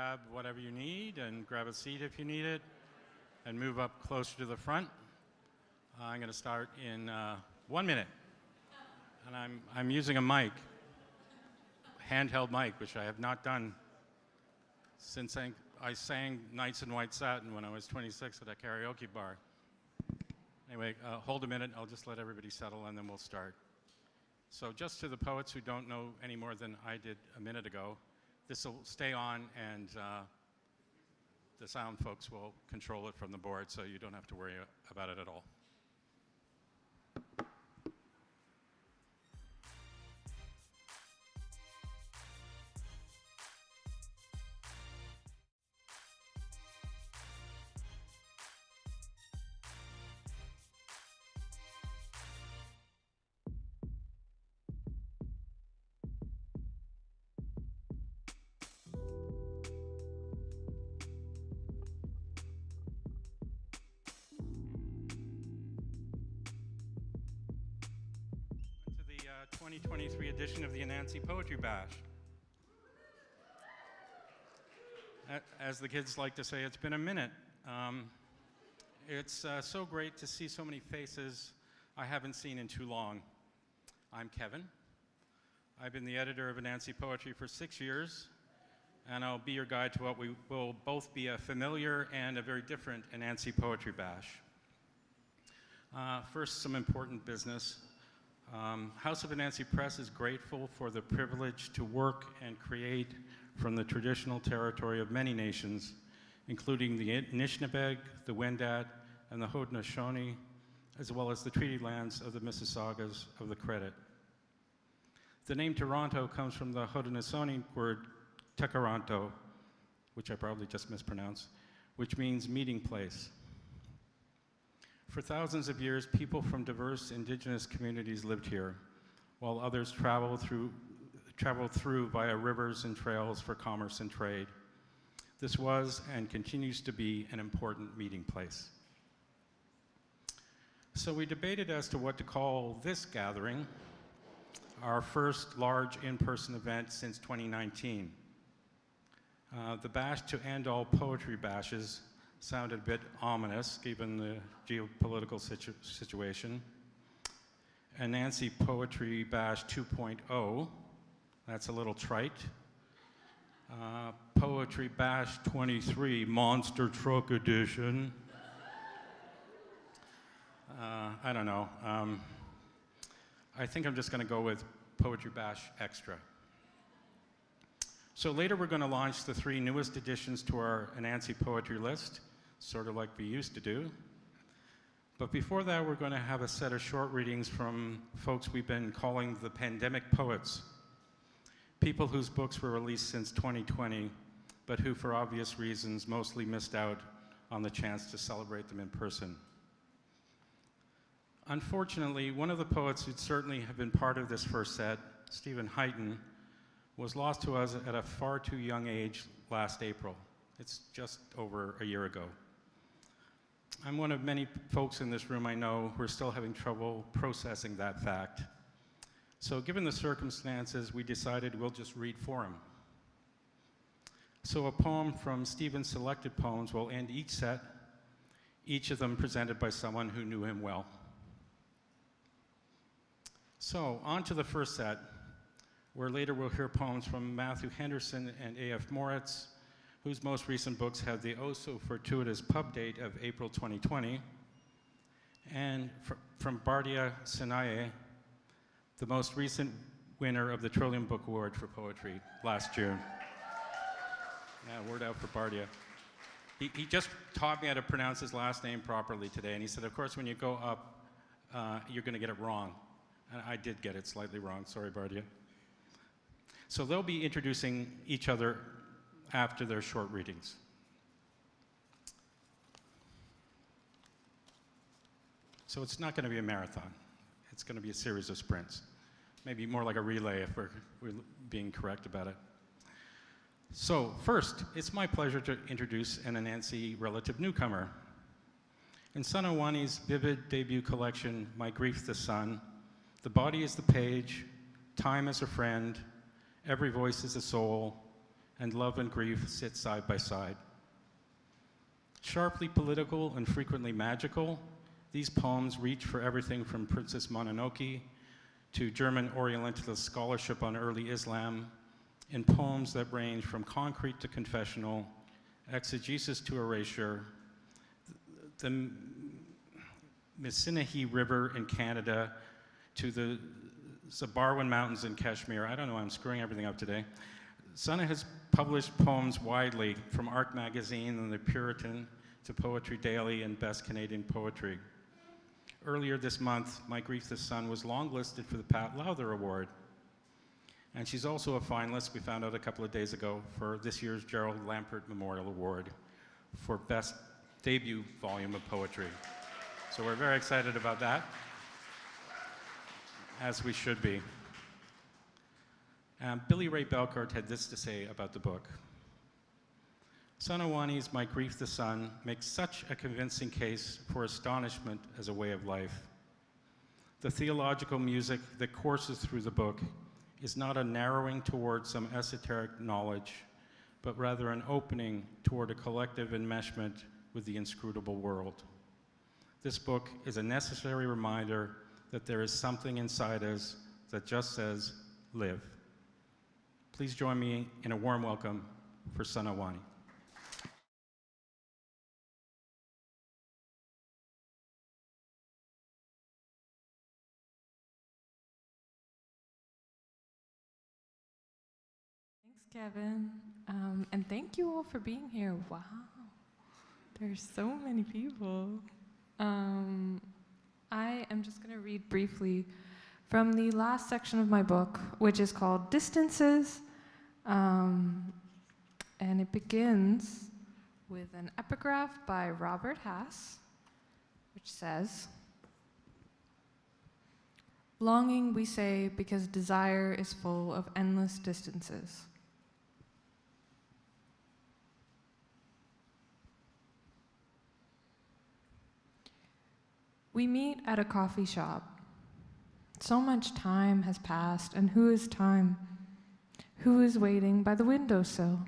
grab whatever you need and grab a seat if you need it and move up closer to the front. I'm going to start in 1 minute. And I'm using a mic, handheld mic, which I have not done since I sang Nights in White Satin when I was 26 at a karaoke bar. Anyway, hold a minute. I'll just let everybody settle and then we'll start. So just to the poets who don't know any more than I did a minute ago, this will stay on and the sound folks will control it from the board, so you don't have to worry about it at all. To the 2023 edition of the Anansi Poetry Bash. As the kids like to say, it's been a minute. It's so great to see so many faces I haven't seen in too long. I'm Kevin. I've been the editor of Anansi Poetry for 6 years, and I'll be your guide to what will both be a familiar and a very different Anansi Poetry Bash. First, some important business. House of Anansi Press is grateful for the privilege to work and create from the traditional territory of many nations, including the Anishinaabe, the Wendat, and the Haudenosaunee, as well as the treaty lands of the Mississaugas of the Credit. The name Toronto comes from the Haudenosaunee word Tekaranto, which I probably just mispronounced, which means meeting place. For thousands of years, people from diverse indigenous communities lived here, while others traveled through via rivers and trails for commerce and trade. This was and continues to be an important meeting place. So we debated as to what to call this gathering, our first large in-person event since 2019. The bash to end all poetry bashes sounded a bit ominous given the geopolitical situation. Anansi Poetry Bash 2.0, that's a little trite. Poetry Bash 23, Monster Truck Edition. I don't know. I think I'm just going to go with Poetry Bash Extra. So later we're going to launch the 3 newest additions to our Anansi Poetry list, sort of like we used to do. But before that, we're going to have a set of short readings from folks we've been calling the pandemic poets. People whose books were released since 2020, but who for obvious reasons mostly missed out on the chance to celebrate them in person. Unfortunately, one of the poets who'd certainly have been part of this first set, Steven Heighton, was lost to us at a far too young age last April. It's just over a year ago. I'm one of many folks in this room I know who are still having trouble processing that fact. So given the circumstances, we decided we'll just read for him. So a poem from Steven's selected poems will end each set, each of them presented by someone who knew him well. So on to the first set, where later we'll hear poems from Mathew, Henderson, and A.F. Moritz, whose most recent books have the oh-so-fortuitous pub date of April 2020, and from Bardia, Sinaee, the most recent winner of the Trillium Book Award for Poetry last June. Yeah, word out for Bardia. He just taught me how to pronounce his last name properly today, and he said, of course, when you go up, you're going to get it wrong. And I did get it slightly wrong. Sorry, Bardia. So they'll be introducing each other after their short readings. So it's not going to be a marathon. It's going to be a series of sprints. Maybe more like a relay if we're being correct about it. So first, it's my pleasure to introduce an Anansi relative newcomer. In Sanna Wani's vivid debut collection, My Grief the Sun, the body is the page, time is a friend, every voice is a soul, and love and grief sit side by side. Sharply political and frequently magical, these poems reach for everything from Princess Mononoke to German Orientalist scholarship on early Islam, in poems that range from concrete to confessional, exegesis to erasure, the Sinaee River in Canada to the Zabarwan Mountains in Kashmir. I don't know, I'm screwing everything up today. Sanna has published poems widely, from Arc Magazine and The Puritan to Poetry Daily and Best Canadian Poetry. Earlier this month, My Grief the Sun was longlisted for the Pat Lowther Award. And she's also a finalist, we found out a couple of days ago, for this year's Gerald Lampert Memorial Award for Best Debut Volume of Poetry. So we're very excited about that, as we should be. Billy Ray Belcourt had this to say about the book. Sanna Wani's My Grief the Sun makes such a convincing case for astonishment as a way of life. The theological music that courses through the book is not a narrowing toward some esoteric knowledge, but rather an opening toward a collective enmeshment with the inscrutable world. This book is a necessary reminder that there is something inside us that just says, live. Please join me in a warm welcome for Sanna Wani. Thanks, Kevin. And thank you all for being here. Wow, there's so many people. I am just going to read briefly from the last section of my book, which is called Distances. And it begins with an epigraph by Robert Hass, which says, "Longing, we say, because desire is full of endless distances. We meet at a coffee shop. So much time has passed, and who is time? Who is waiting by the windowsill?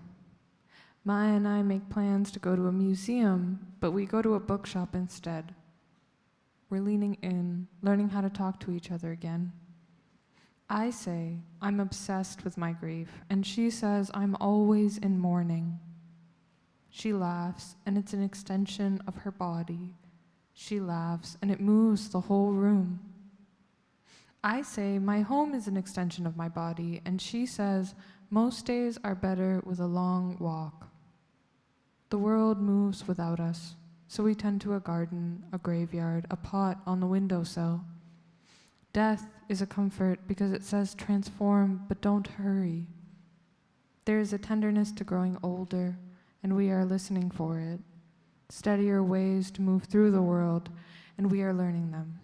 Maya and I make plans to go to a museum, but we go to a bookshop instead. We're leaning in, learning how to talk to each other again. I say I'm obsessed with my grief, and she says I'm always in mourning. She laughs, and it's an extension of her body. She laughs, and it moves the whole room. I say my home is an extension of my body, and she says most days are better with a long walk. The world moves without us, so we tend to a garden, a graveyard, a pot on the windowsill. Death is a comfort because it says transform, but don't hurry. There is a tenderness to growing older, and we are listening for it. Steadier ways to move through the world, and we are learning them.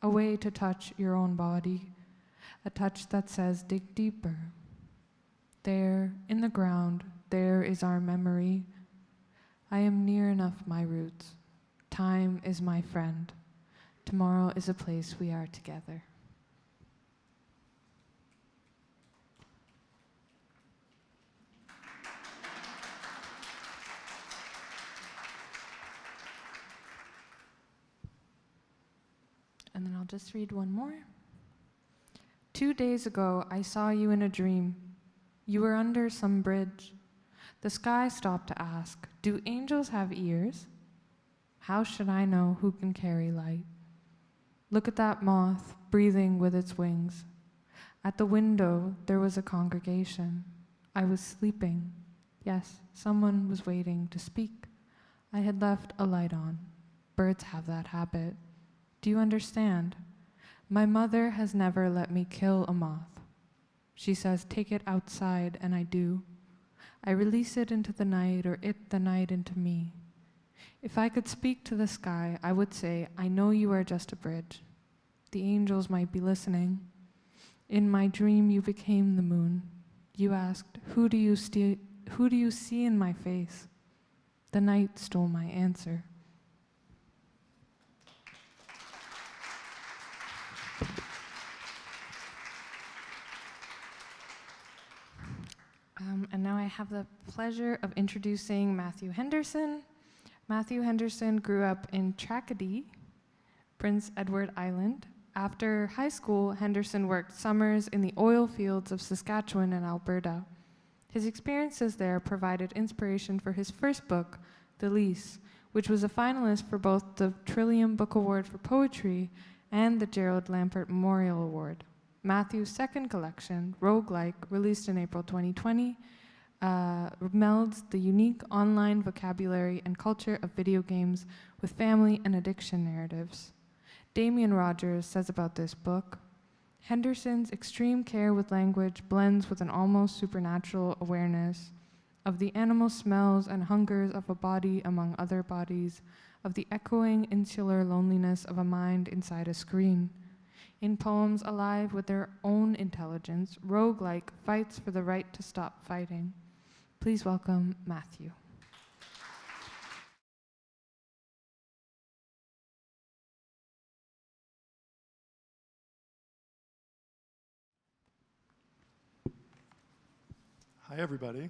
A way to touch your own body, a touch that says dig deeper. There, in the ground, there is our memory. I am near enough my roots. Time is my friend. Tomorrow is a place we are together." And then I'll just read one more. 2 days ago, I saw you in a dream. You were under some bridge. The sky stopped to ask, do angels have ears? How should I know who can carry light? Look at that moth breathing with its wings. At the window, there was a congregation. I was sleeping. Yes, someone was waiting to speak. I had left a light on. Birds have that habit. Do you understand? My mother has never let me kill a moth. She says, take it outside, and I do. I release it into the night, or it the night into me. If I could speak to the sky, I would say, I know you are just a bridge. The angels might be listening. In my dream, you became the moon. You asked, who do you see in my face? The night stole my answer. And now I have the pleasure of introducing Mathew Henderson. Mathew Henderson grew up in Tracadie, Prince Edward Island. After high school, Henderson worked summers in the oil fields of Saskatchewan and Alberta. His experiences there provided inspiration for his first book, The Lease, which was a finalist for both the Trillium Book Award for Poetry and the Gerald Lampert Memorial Award. Mathew's second collection, Roguelike, released in April 2020, melds the unique online vocabulary and culture of video games with family and addiction narratives. Damian Rogers says about this book, Henderson's extreme care with language blends with an almost supernatural awareness of the animal smells and hungers of a body among other bodies, of the echoing insular loneliness of a mind inside a screen. In poems alive with their own intelligence, Roguelike fights for the right to stop fighting. Please welcome Mathew. Hi, everybody.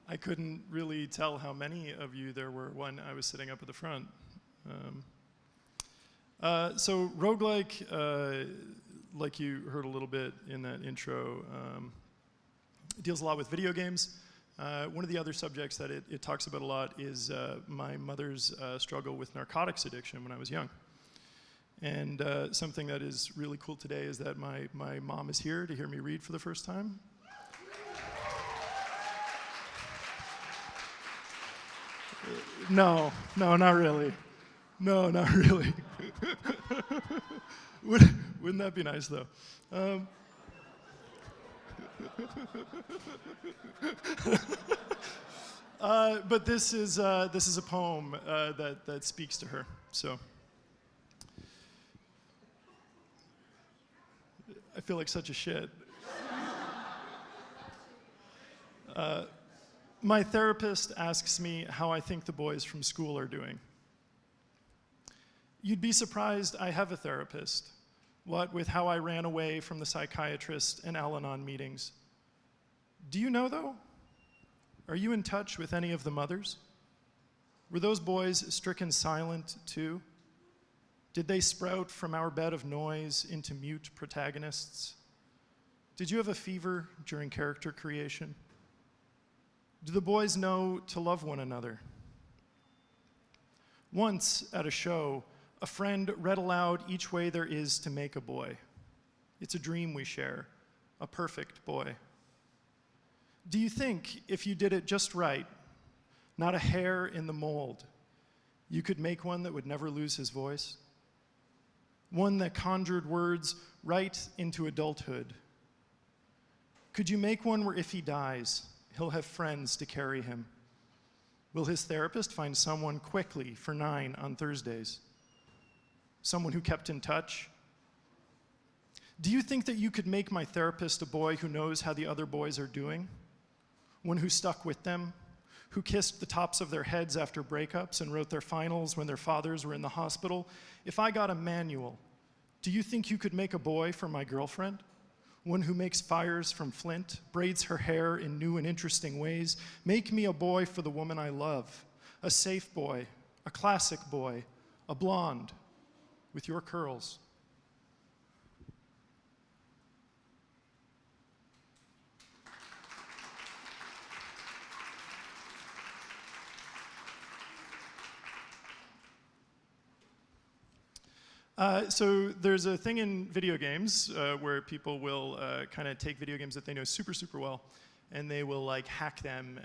I couldn't really tell how many of you there were when I was sitting up at the front. So Roguelike, like you heard a little bit in that intro, deals a lot with video games. One of the other subjects that it talks about a lot is my mother's struggle with narcotics addiction when I was young. And something that is really cool today is that my mom is here to hear me read for the first time. No, not really. No, not really. Wouldn't that be nice, though? But this is a poem that speaks to her. So I feel like such a shit. My therapist asks me how I think the boys from school are doing. You'd be surprised I have a therapist, what with how I ran away from the psychiatrist and Al-Anon meetings. Do you know, though? Are you in touch with any of the mothers? Were those boys stricken silent, too? Did they sprout from our bed of noise into mute protagonists? Did you have a fever during character creation? Do the boys know to love one another? Once, at a show, a friend read aloud each way there is to make a boy. It's a dream we share, a perfect boy. Do you think if you did it just right, not a hair in the mold, you could make one that would never lose his voice? One that conjured words right into adulthood? Could you make one where if he dies, he'll have friends to carry him? Will his therapist find someone quickly for 9 on Thursdays? Someone who kept in touch? Do you think that you could make my therapist a boy who knows how the other boys are doing? One who stuck with them? Who kissed the tops of their heads after breakups and wrote their finals when their fathers were in the hospital? If I got a manual, do you think you could make a boy for my girlfriend? One who makes fires from flint, braids her hair in new and interesting ways. Make me a boy for the woman I love. A safe boy, a classic boy, a blonde with your curls. So there's a thing in video games where people will kind of take video games that they know super, super well, and they will like hack them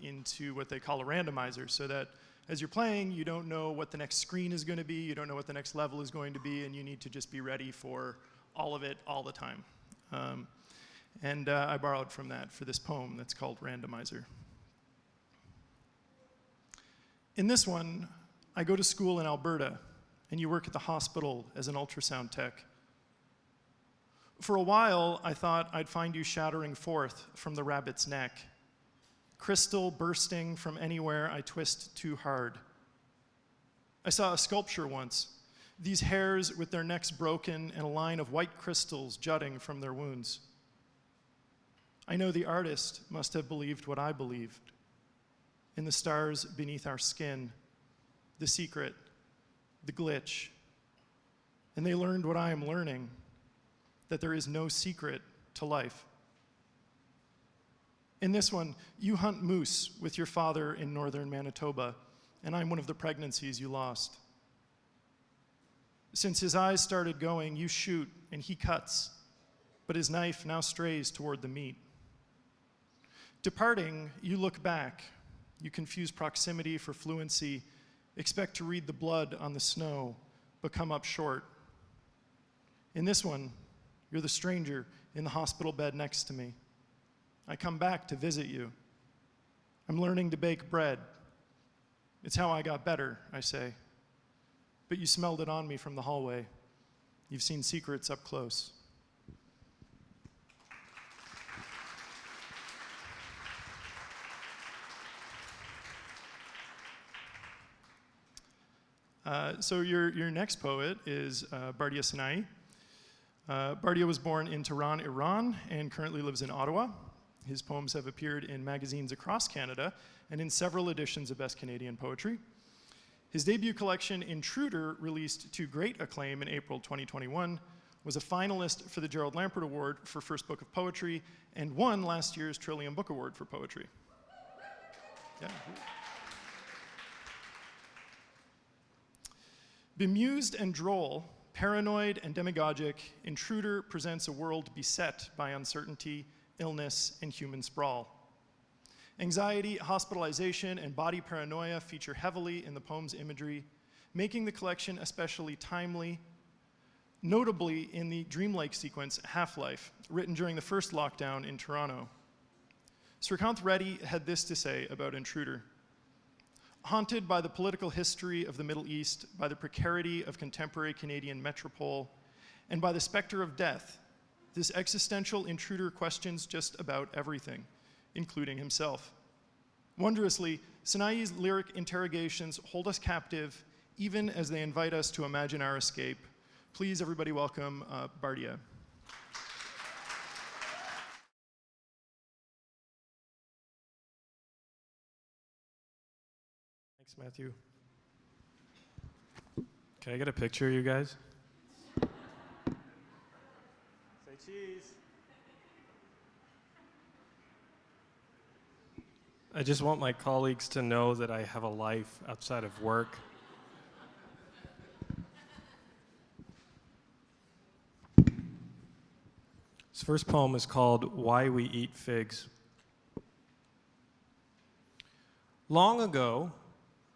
into what they call a randomizer, so that as you're playing, you don't know what the next screen is going to be, you don't know what the next level is going to be, and you need to just be ready for all of it all the time. And I borrowed from that for this poem that's called Randomizer. In this one, I go to school in Alberta, and you work at the hospital as an ultrasound tech. For a while, I thought I'd find you shattering forth from the rabbit's neck, crystal bursting from anywhere I twist too hard. I saw a sculpture once, these hares with their necks broken and a line of white crystals jutting from their wounds. I know the artist must have believed what I believed. In the stars beneath our skin, the secret, the glitch. And they learned what I am learning, that there is no secret to life. In this one, you hunt moose with your father in northern Manitoba, and I'm one of the pregnancies you lost. Since his eyes started going, you shoot and he cuts, but his knife now strays toward the meat. Departing, you look back. You confuse proximity for fluency, expect to read the blood on the snow, but come up short. In this one, you're the stranger in the hospital bed next to me. I come back to visit you. I'm learning to bake bread. It's how I got better, I say. But you smelled it on me from the hallway. You've seen secrets up close. So your next poet is Bardia Sinaee. Bardia was born in Tehran, Iran, and currently lives in Ottawa. His poems have appeared in magazines across Canada and in several editions of Best Canadian Poetry. His debut collection, Intruder, released to great acclaim in April 2021, was a finalist for the Gerald Lampert Award for First Book of Poetry and won last year's Trillium Book Award for Poetry. Yeah. Bemused and droll, paranoid and demagogic, Intruder presents a world beset by uncertainty, illness, and human sprawl. Anxiety, hospitalization, and body paranoia feature heavily in the poem's imagery, making the collection especially timely, notably in the dreamlike sequence, Half-Life, written during the first lockdown in Toronto. Srikanth Reddy had this to say about Intruder. Haunted by the political history of the Middle East, by the precarity of contemporary Canadian metropole, and by the specter of death, this existential intruder questions just about everything, including himself. Wondrously, Sinaee's lyric interrogations hold us captive, even as they invite us to imagine our escape. Please, everybody, welcome Bardia. Thanks, Mathew. Can I get a picture, you guys? Say cheese. I just want my colleagues to know that I have a life outside of work. This first poem is called Why We Eat Figs. Long ago,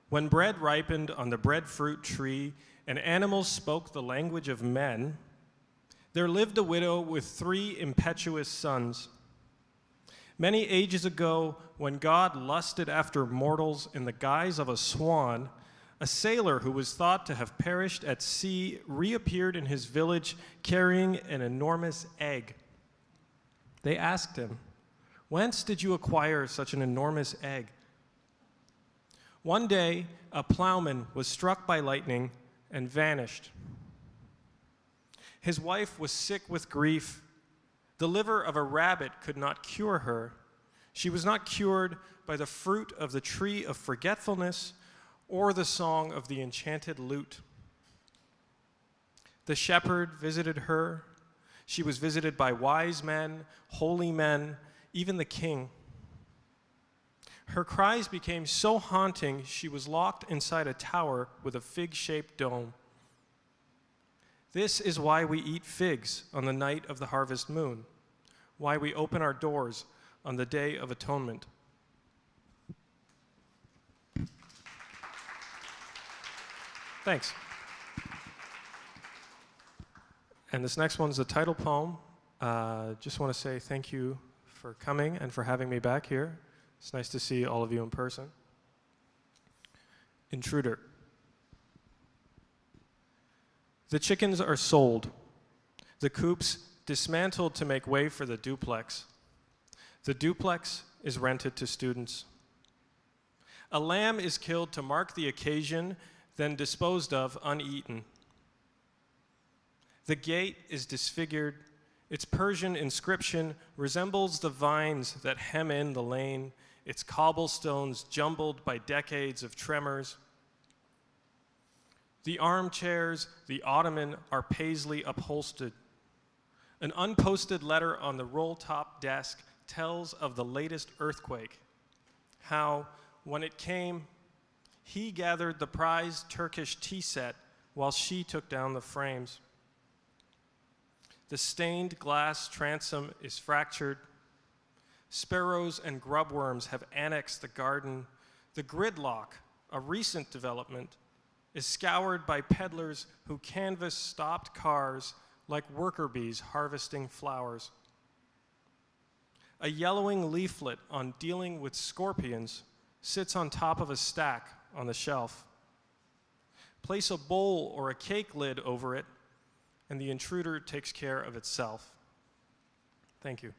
when bread ripened on the breadfruit tree and animals spoke the language of men, there lived a widow with 3 impetuous sons. Many ages ago, when God lusted after mortals in the guise of a swan, a sailor who was thought to have perished at sea reappeared in his village carrying an enormous egg. They asked him, "Whence did you acquire such an enormous egg?" One day, a plowman was struck by lightning and vanished. His wife was sick with grief. The liver of a rabbit could not cure her. She was not cured by the fruit of the tree of forgetfulness or the song of the enchanted lute. The shepherd visited her. She was visited by wise men, holy men, even the king. Her cries became so haunting, she was locked inside a tower with a fig-shaped dome. This is why we eat figs on the night of the harvest moon, why we open our doors on the Day of Atonement. Thanks. And this next one's the title poem. Just want to say thank you for coming and for having me back here. It's nice to see all of you in person. Intruder. The chickens are sold. The coops dismantled to make way for the duplex. The duplex is rented to students. A lamb is killed to mark the occasion, then disposed of uneaten. The gate is disfigured, Its Persian inscription resembles the vines that hem in the lane, its cobblestones jumbled by decades of tremors. The armchairs, the ottoman are paisley upholstered. An unposted letter on the roll-top desk tells of the latest earthquake, how, when it came, he gathered the prized Turkish tea set while she took down the frames. The stained glass transom is fractured. Sparrows and grubworms have annexed the garden. The gridlock, a recent development, is scoured by peddlers who canvass stopped cars like worker bees harvesting flowers. A yellowing leaflet on dealing with scorpions sits on top of a stack on the shelf. Place a bowl or a cake lid over it, and the intruder takes care of itself. Thank you.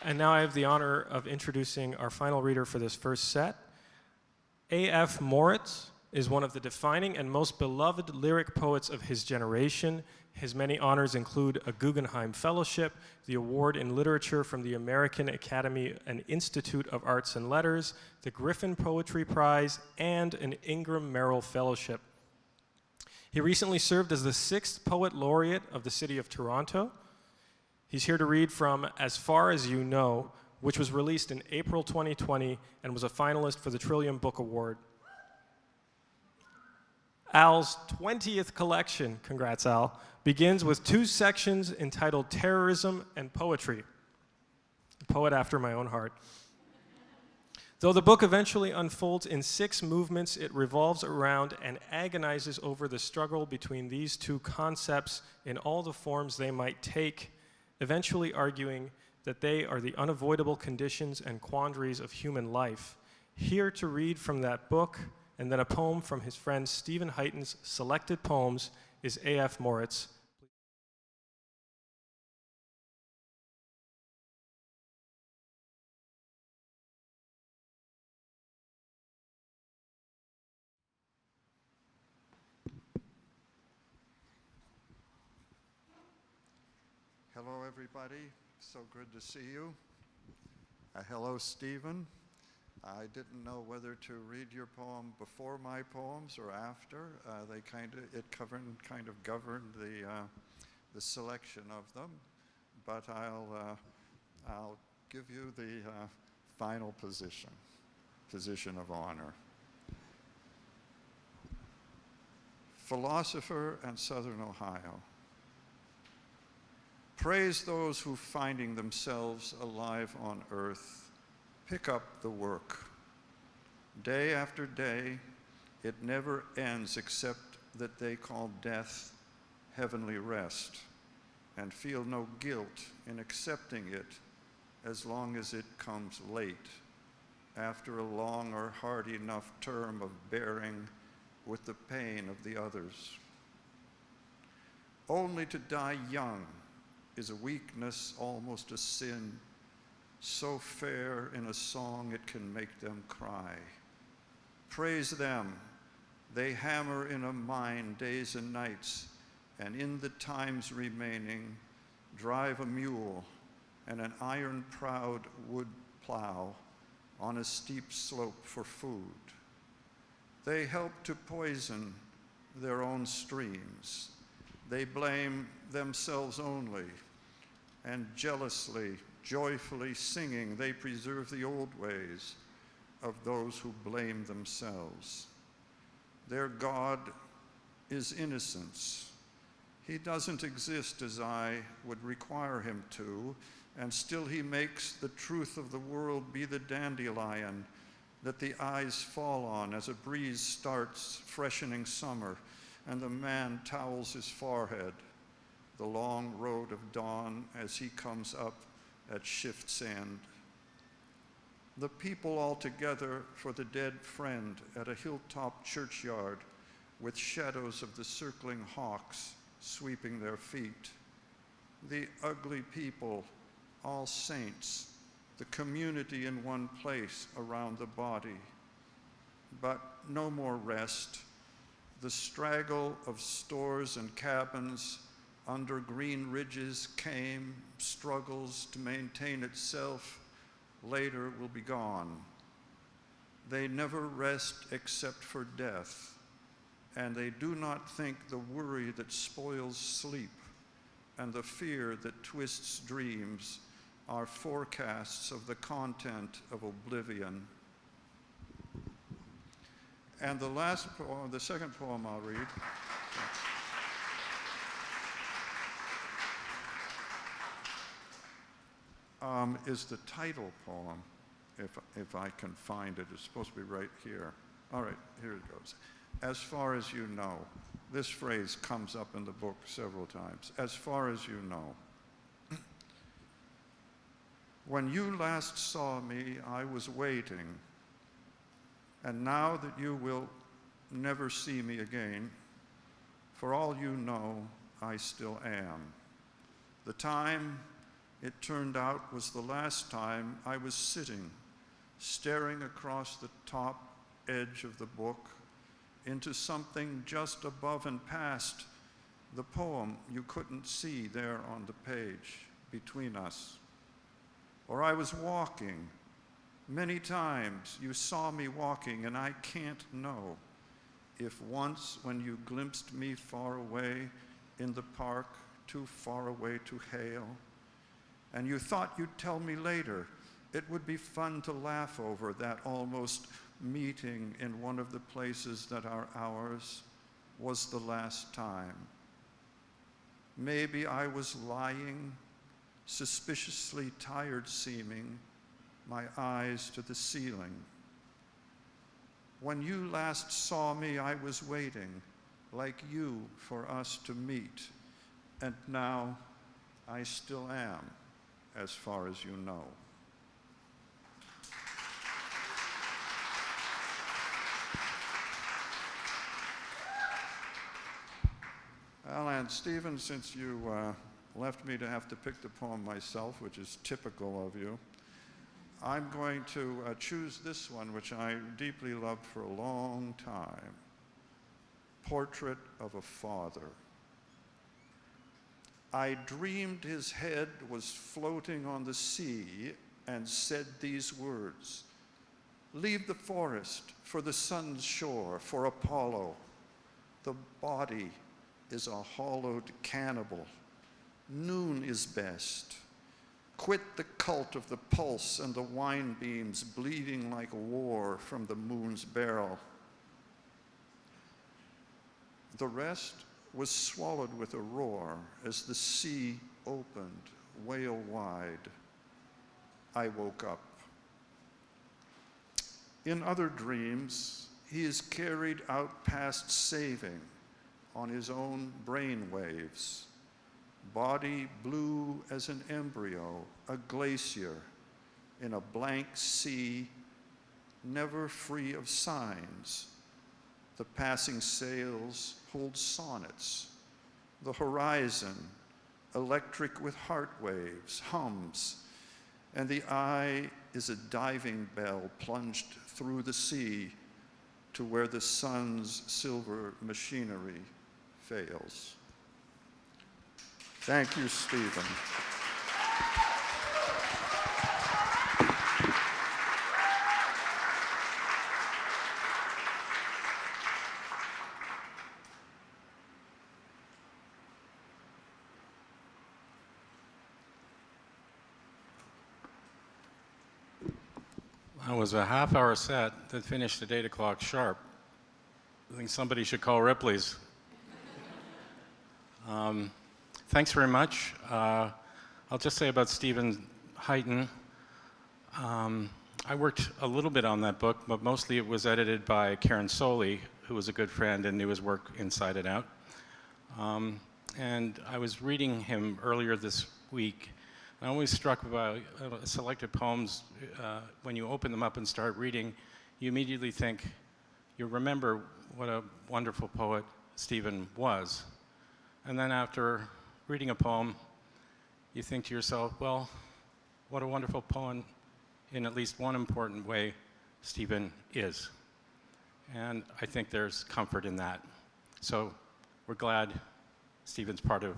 And now I have the honor of introducing our final reader for this first set. A.F. Moritz is one of the defining and most beloved lyric poets of his generation. His many honors include a Guggenheim Fellowship, the Award in Literature from the American Academy and Institute of Arts and Letters, the Griffin Poetry Prize, and an Ingram Merrill Fellowship. He recently served as the 6th Poet Laureate of the City of Toronto. He's here to read from As Far As You Know, which was released in April 2020 and was a finalist for the Trillium Book Award. Al's 20th collection, congrats Al, begins with 2 sections entitled Terrorism and Poetry. A poet after my own heart. Though the book eventually unfolds in 6 movements, it revolves around and agonizes over the struggle between these 2 concepts in all the forms they might take, eventually arguing that they are the unavoidable conditions and quandaries of human life. Here to read from that book, and then a poem from his friend Steven Heighton's selected poems, is A.F. Moritz. Hello, everybody. So good to see you. Hello, Steven. I didn't know whether to read your poem before my poems or after. It kind of governed the selection of them, but I'll give you the final position of honor. Philosopher and Southern Ohio. Praise those who, finding themselves alive on earth, pick up the work. Day after day, it never ends except that they call death heavenly rest and feel no guilt in accepting it as long as it comes late, after a long or hard enough term of bearing with the pain of the others. Only to die young is a weakness, almost a sin, so fair in a song it can make them cry. Praise them, they hammer in a mine days and nights, and in the times remaining, drive a mule and an iron-proud wood plow on a steep slope for food. They help to poison their own streams. They blame themselves only, and jealously, joyfully singing, they preserve the old ways of those who blame themselves. Their God is innocence. He doesn't exist as I would require him to, and still he makes the truth of the world be the dandelion that the eyes fall on as a breeze starts freshening summer, and the man towels his forehead, the long road of dawn as he comes up at shift's end. The people all together for the dead friend at a hilltop churchyard with shadows of the circling hawks sweeping their feet. The ugly people, all saints, the community in one place around the body. But no more rest. The straggle of stores and cabins under green ridges came, struggles to maintain itself, later will be gone. They never rest except for death, and they do not think the worry that spoils sleep and the fear that twists dreams are forecasts of the content of oblivion. And the last poem, the second poem I'll read, is the title poem, if I can find it. It's supposed to be right here. All right, here it goes. As far as you know. This phrase comes up in the book several times. As far as you know. When you last saw me, I was waiting. And now that you will never see me again, for all you know, I still am. The time, it turned out, was the last time I was sitting, staring across the top edge of the book into something just above and past the poem you couldn't see there on the page between us. Or I was walking. Many times you saw me walking, and I can't know if once when you glimpsed me far away in the park, too far away to hail, and you thought you'd tell me later, it would be fun to laugh over that almost meeting in one of the places that are ours was the last time. Maybe I was lying, suspiciously tired seeming, my eyes to the ceiling. When you last saw me, I was waiting, like you, for us to meet, and now I still am, as far as you know. Well, and Steven, since you left me to have to pick the poem myself, which is typical of you, I'm going to choose this one, which I deeply loved for a long time. Portrait of a Father. I dreamed his head was floating on the sea and said these words, "Leave the forest for the sun's shore, for Apollo. The body is a hollowed cannibal. Noon is best. Quit the cult of the pulse and the wine beams bleeding like war from the moon's barrel." The rest was swallowed with a roar as the sea opened, whale wide. I woke up. In other dreams, he is carried out past saving on his own brain waves. Body blue as an embryo, a glacier in a blank sea, never free of signs. The passing sails hold sonnets. The horizon, electric with heart waves, hums, and the eye is a diving bell plunged through the sea to where the sun's silver machinery fails. Thank you, Steven. That was a half-hour set that finished at 8 o'clock sharp. I think somebody should call Ripley's. Thanks very much. I'll just say about Steven Heighton. I worked a little bit on that book, but mostly it was edited by Currin, who was a good friend and knew his work inside and out. And I was reading him earlier this week. I'm always struck by selected poems. When you open them up and start reading, you immediately think, you remember what a wonderful poet Steven was. And then after reading a poem, you think to yourself, well, what a wonderful poem in at least one important way Steven is. and I think there's comfort in that. So we're glad Steven's part of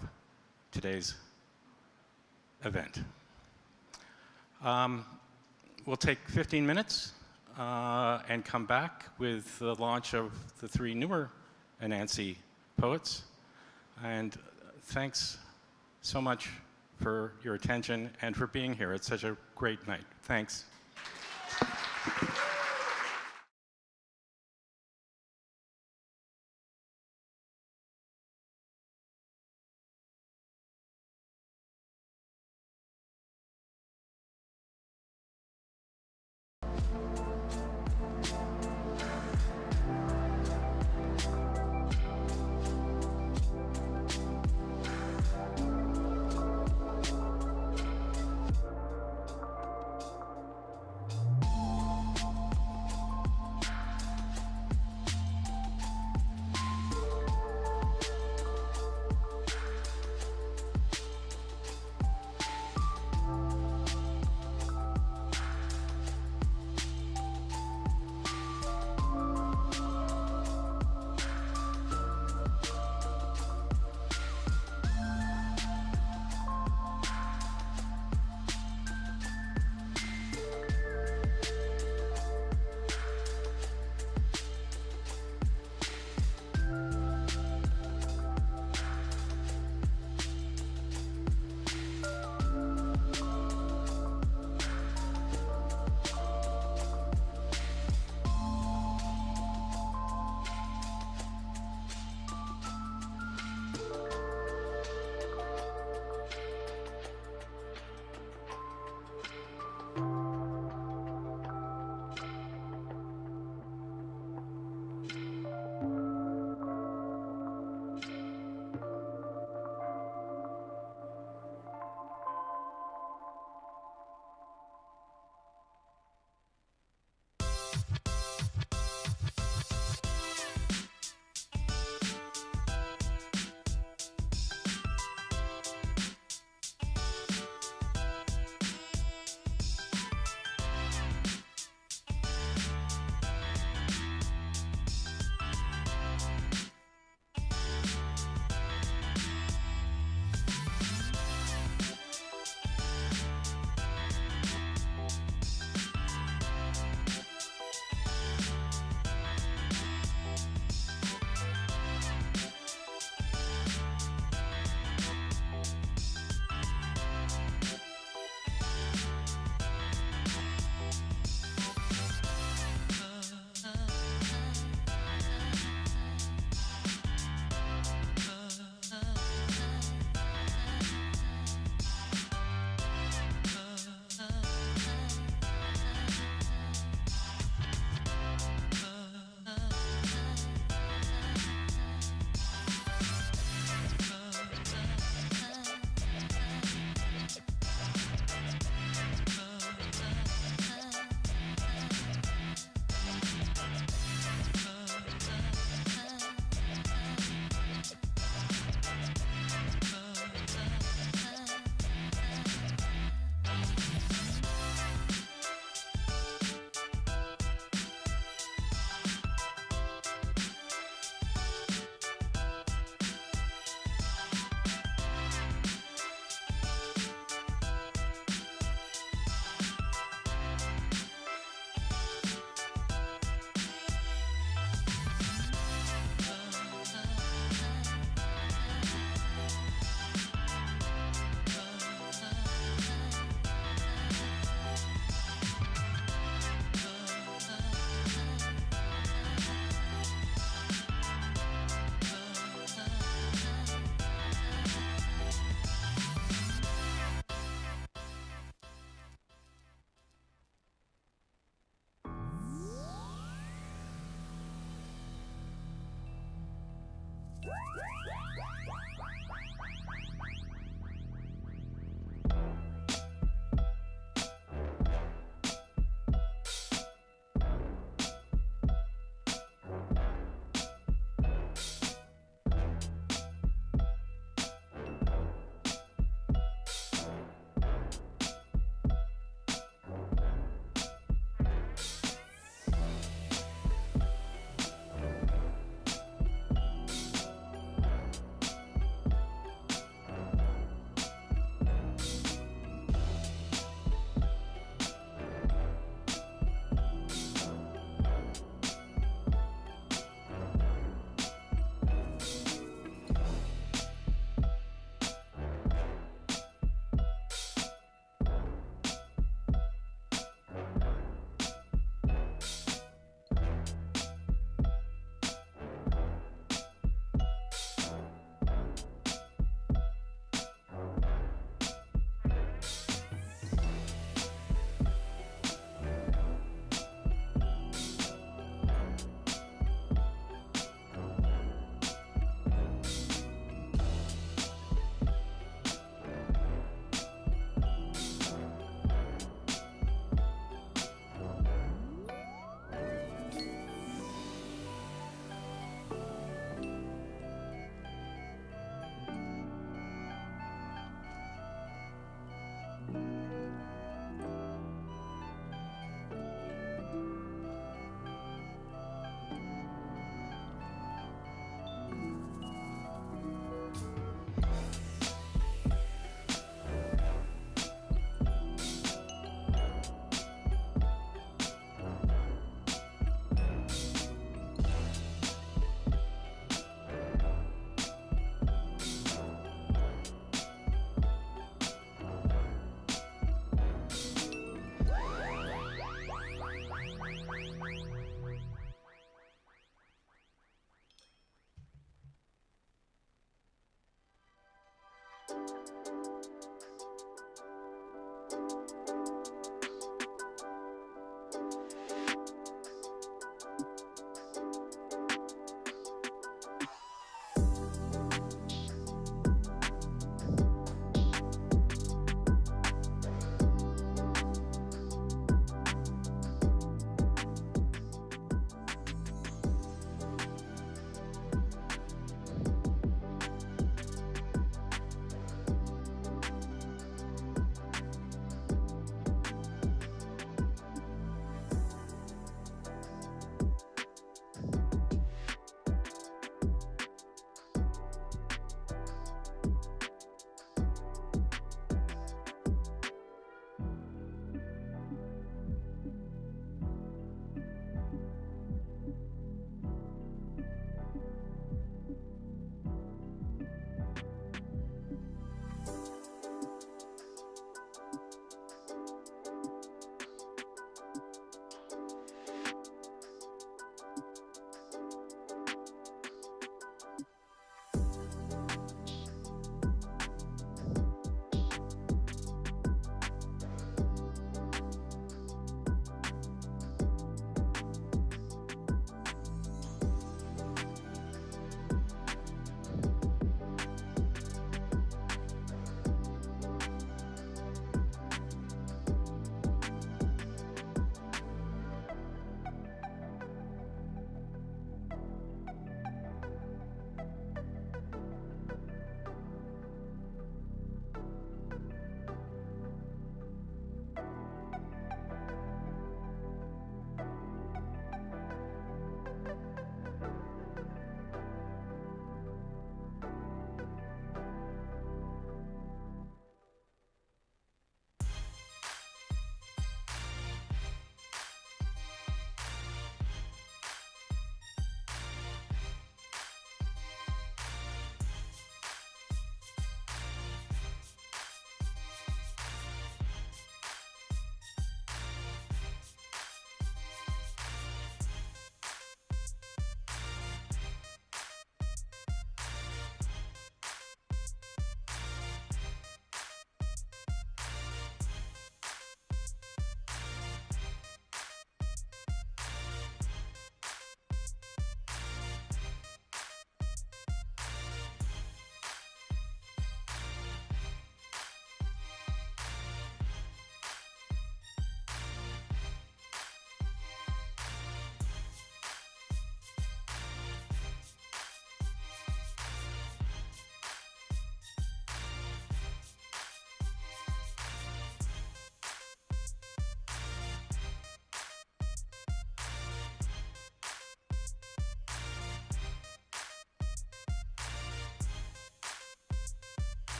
today's event. We'll take 15 minutes and come back with the launch of the 3 newer Anansi poets. And thanks so much for your attention and for being here. It's such a great night. Thanks.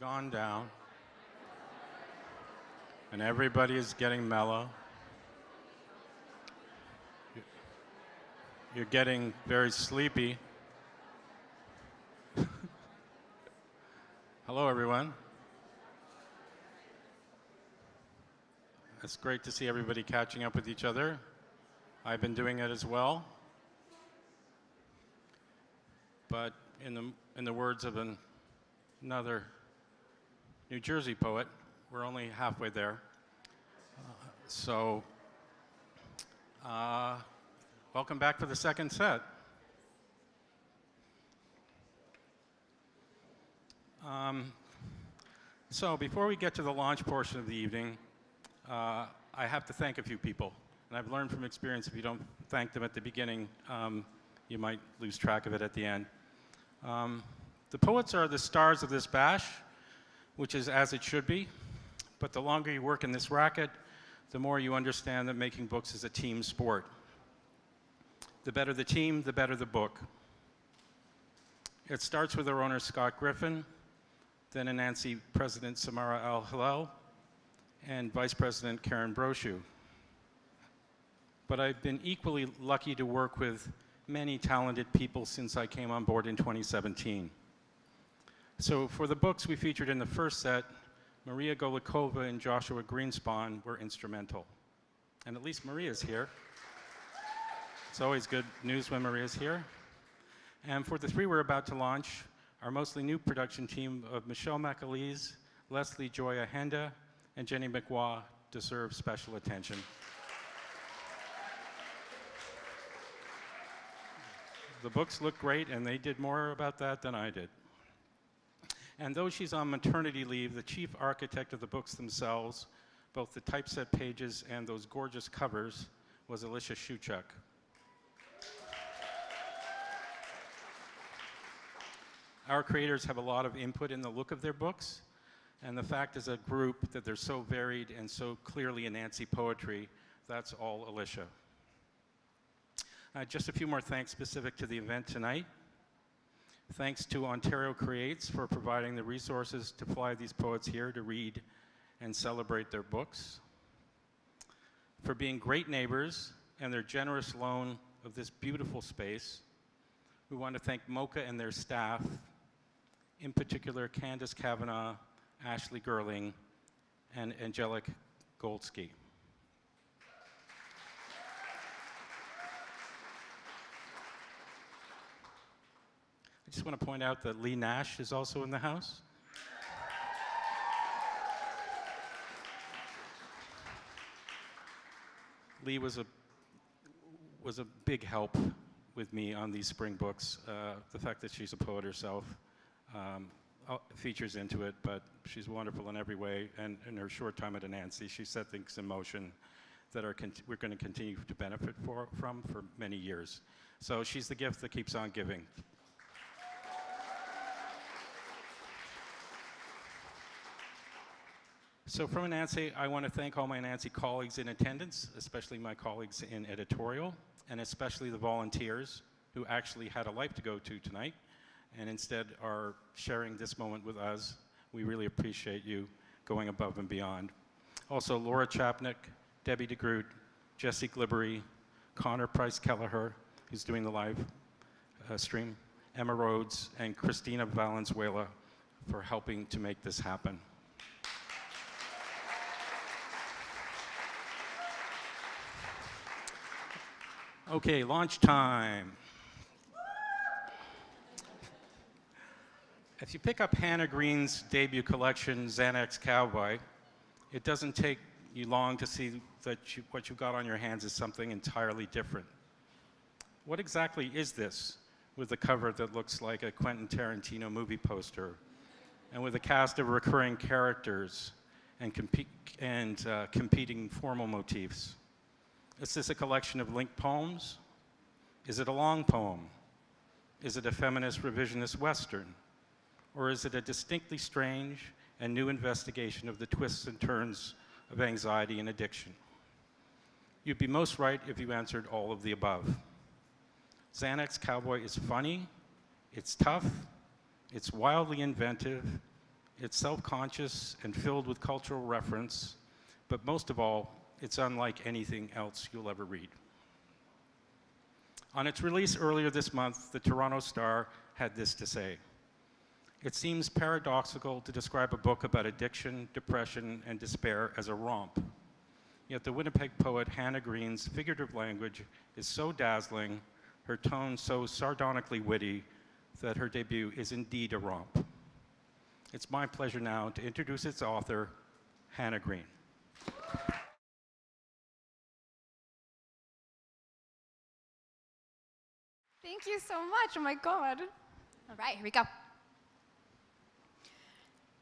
gone down, and everybody is getting mellow. You're getting very sleepy. Hello, everyone. It's great to see everybody catching up with each other. I've been doing it as well. But in the words of another New Jersey poet, we're only halfway there. Welcome back for the second set. So before we get to the launch portion of the evening, I have to thank a few people. And I've learned from experience, if you don't thank them at the beginning, you might lose track of it at the end. The poets are the stars of this bash, which is as it should be. But the longer you work in this racket, the more you understand that making books is a team sport. The better the team, the better the book. It starts with our owner, Scott Griffin, then Anansi President Samara Al-Hilal, and Vice President Karen Brochu. But I've been equally lucky to work with many talented people since I came on board in 2017. So for the books we featured in the first set, Maria Golikova and Joshua Greenspan were instrumental. And at least Maria's here. It's always good news when Maria's here. And for the three we're about to launch, our mostly new production team of Michelle McAleese, Leslie Joya Henda, and Jenny McWaugh deserve special attention. The books look great, and they did more about that than I did. And though she's on maternity leave, the chief architect of the books themselves, both the typeset pages and those gorgeous covers, was Alicia Shuchuk. Our creators have a lot of input in the look of their books, and the fact as a group that they're so varied and so clearly Anansi poetry, that's all Alicia. Just a few more thanks specific to the event tonight. Thanks to Ontario Creates for providing the resources to fly these poets here to read and celebrate their books. For being great neighbors and their generous loan of this beautiful space. We want to thank MOCA and their staff, in particular Candace Kavanaugh, Ashley Gerling, and Angelic Goldsky. I just want to point out that Lee Nash is also in the house. Lee was a big help with me on these spring books. The fact that she's a poet herself features into it, but she's wonderful in every way. And in her short time at Anansi, she set things in motion that we're going to continue to benefit from for many years. So she's the gift that keeps on giving. So from Anansi, I want to thank all my Anansi colleagues in attendance, especially my colleagues in editorial, and especially the volunteers who actually had a life to go to tonight and instead are sharing this moment with us. We really appreciate you going above and beyond. Also, Laura Chapnick, Debbie DeGroot, Jesse Glibbery, Connor Price Kelleher, who's doing the live stream, Emma Rhodes, and Christina Valenzuela for helping to make this happen. Okay, launch time. If you pick up Hannah Green's debut collection, Xanax Cowboy, it doesn't take you long to see that what you've got on your hands is something entirely different. What exactly is this, with a cover that looks like a Quentin Tarantino movie poster, and with a cast of recurring characters and competing formal motifs? Is this a collection of linked poems? Is it a long poem? Is it a feminist revisionist Western? Or is it a distinctly strange and new investigation of the twists and turns of anxiety and addiction? You'd be most right if you answered all of the above. Xanax Cowboy is funny, it's tough, it's wildly inventive, It's self-conscious and filled with cultural reference, but most of all, it's unlike anything else you'll ever read. On its release earlier this month, the Toronto Star had this to say: "It seems paradoxical to describe a book about addiction, depression, and despair as a romp. Yet the Winnipeg poet Hannah Green's figurative language is so dazzling, her tone so sardonically witty, that her debut is indeed a romp." It's my pleasure now to introduce its author, Hannah Green. Thank you so much. Oh my God. All right, here we go.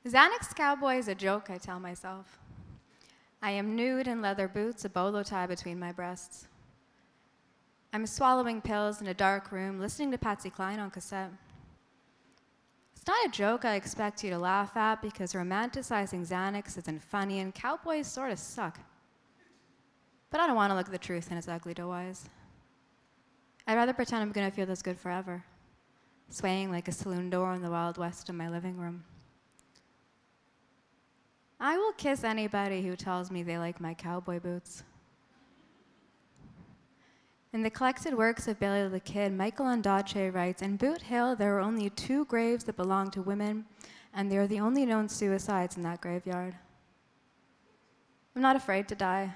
Xanax Cowboy is a joke, I tell myself. I am nude in leather boots, a bolo tie between my breasts. I'm swallowing pills in a dark room, listening to Patsy Cline on cassette. It's not a joke I expect you to laugh at, because romanticizing Xanax isn't funny and cowboys sort of suck. But I don't want to look at the truth in its ugly doe eyes. I'd rather pretend I'm going to feel this good forever, swaying like a saloon door in the Wild West in my living room. I will kiss anybody who tells me they like my cowboy boots. In the collected works of Billy the Kid, Michael Ondaatje writes, "In Boot Hill, there are only 2 graves that belong to women, and they are the only known suicides in that graveyard." I'm not afraid to die.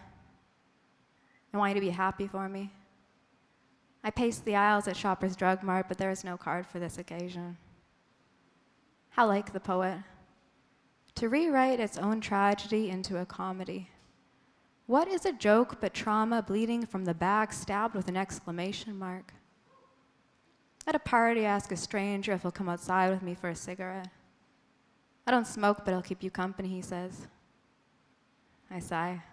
I want you to be happy for me. I pace the aisles at Shoppers Drug Mart, but there is no card for this occasion. How like the poet, to rewrite its own tragedy into a comedy. What is a joke but trauma bleeding from the back, stabbed with an exclamation mark? At a party, I ask a stranger if he'll come outside with me for a cigarette. "I don't smoke, but I'll keep you company," he says. I sigh.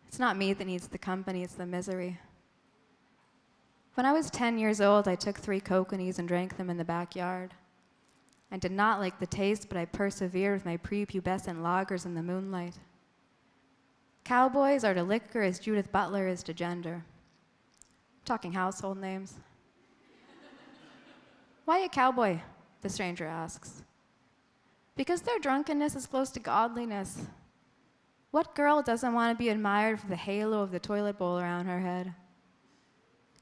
It's not me that needs the company, it's the misery. When I was 10 years old, I took 3 kokanees and drank them in the backyard. I did not like the taste, but I persevered with my prepubescent lagers in the moonlight. Cowboys are to liquor as Judith Butler is to gender. I'm talking household names. "Why a cowboy?" the stranger asks. "Because their drunkenness is close to godliness. What girl doesn't want to be admired for the halo of the toilet bowl around her head?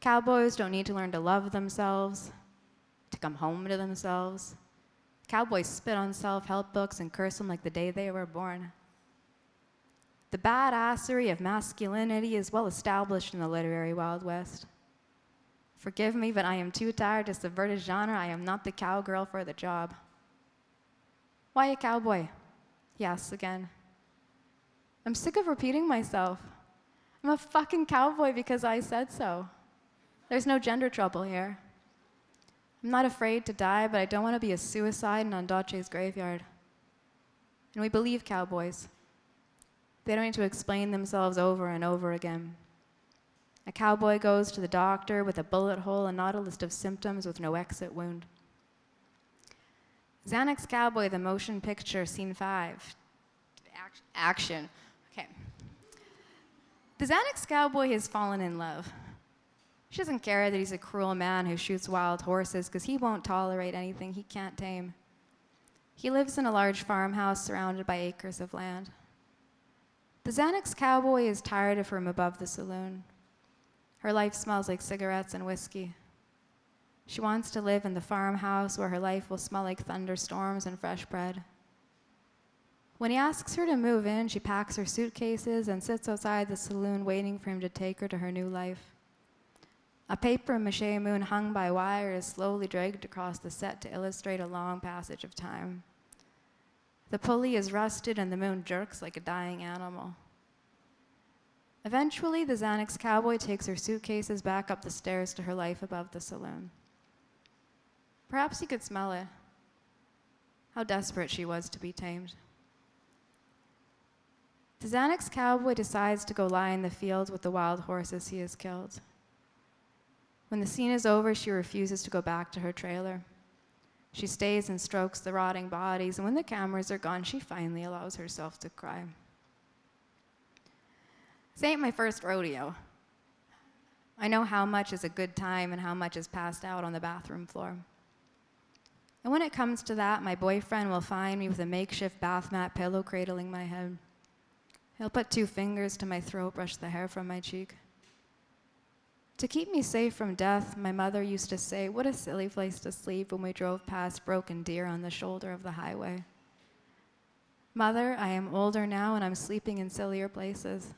Cowboys don't need to learn to love themselves, to come home to themselves. Cowboys spit on self-help books and curse them like the day they were born. The badassery of masculinity is well established in the literary Wild West. Forgive me, but I am too tired to subvert a genre. I am not the cowgirl for the job." "Why a cowboy?" he asks again. I'm sick of repeating myself. I'm a fucking cowboy because I said so. There's no gender trouble here. I'm not afraid to die, but I don't want to be a suicide in Ondaatje's graveyard. And we believe cowboys. They don't need to explain themselves over and over again. A cowboy goes to the doctor with a bullet hole and not a list of symptoms with no exit wound. Xanax Cowboy, the motion picture, scene 5. Action. Okay. The Xanax Cowboy has fallen in love. She doesn't care that he's a cruel man who shoots wild horses, because he won't tolerate anything he can't tame. He lives in a large farmhouse surrounded by acres of land. The Xanax Cowboy is tired of from above the saloon. Her life smells like cigarettes and whiskey. She wants to live in the farmhouse where her life will smell like thunderstorms and fresh bread. When he asks her to move in, she packs her suitcases and sits outside the saloon waiting for him to take her to her new life. A papier-mâché moon hung by wire is slowly dragged across the set to illustrate a long passage of time. The pulley is rusted and the moon jerks like a dying animal. Eventually, the Xanax Cowboy takes her suitcases back up the stairs to her life above the saloon. Perhaps he could smell it. How desperate she was to be tamed. The Xanax Cowboy decides to go lie in the fields with the wild horses he has killed. When the scene is over, she refuses to go back to her trailer. She stays and strokes the rotting bodies, and when the cameras are gone, she finally allows herself to cry. This ain't my first rodeo. I know how much is a good time and how much is passed out on the bathroom floor. And when it comes to that, my boyfriend will find me with a makeshift bath mat pillow cradling my head. He'll put 2 fingers to my throat, brush the hair from my cheek. To keep me safe from death, my mother used to say, what a silly place to sleep when we drove past broken deer on the shoulder of the highway. Mother, I am older now and I'm sleeping in sillier places.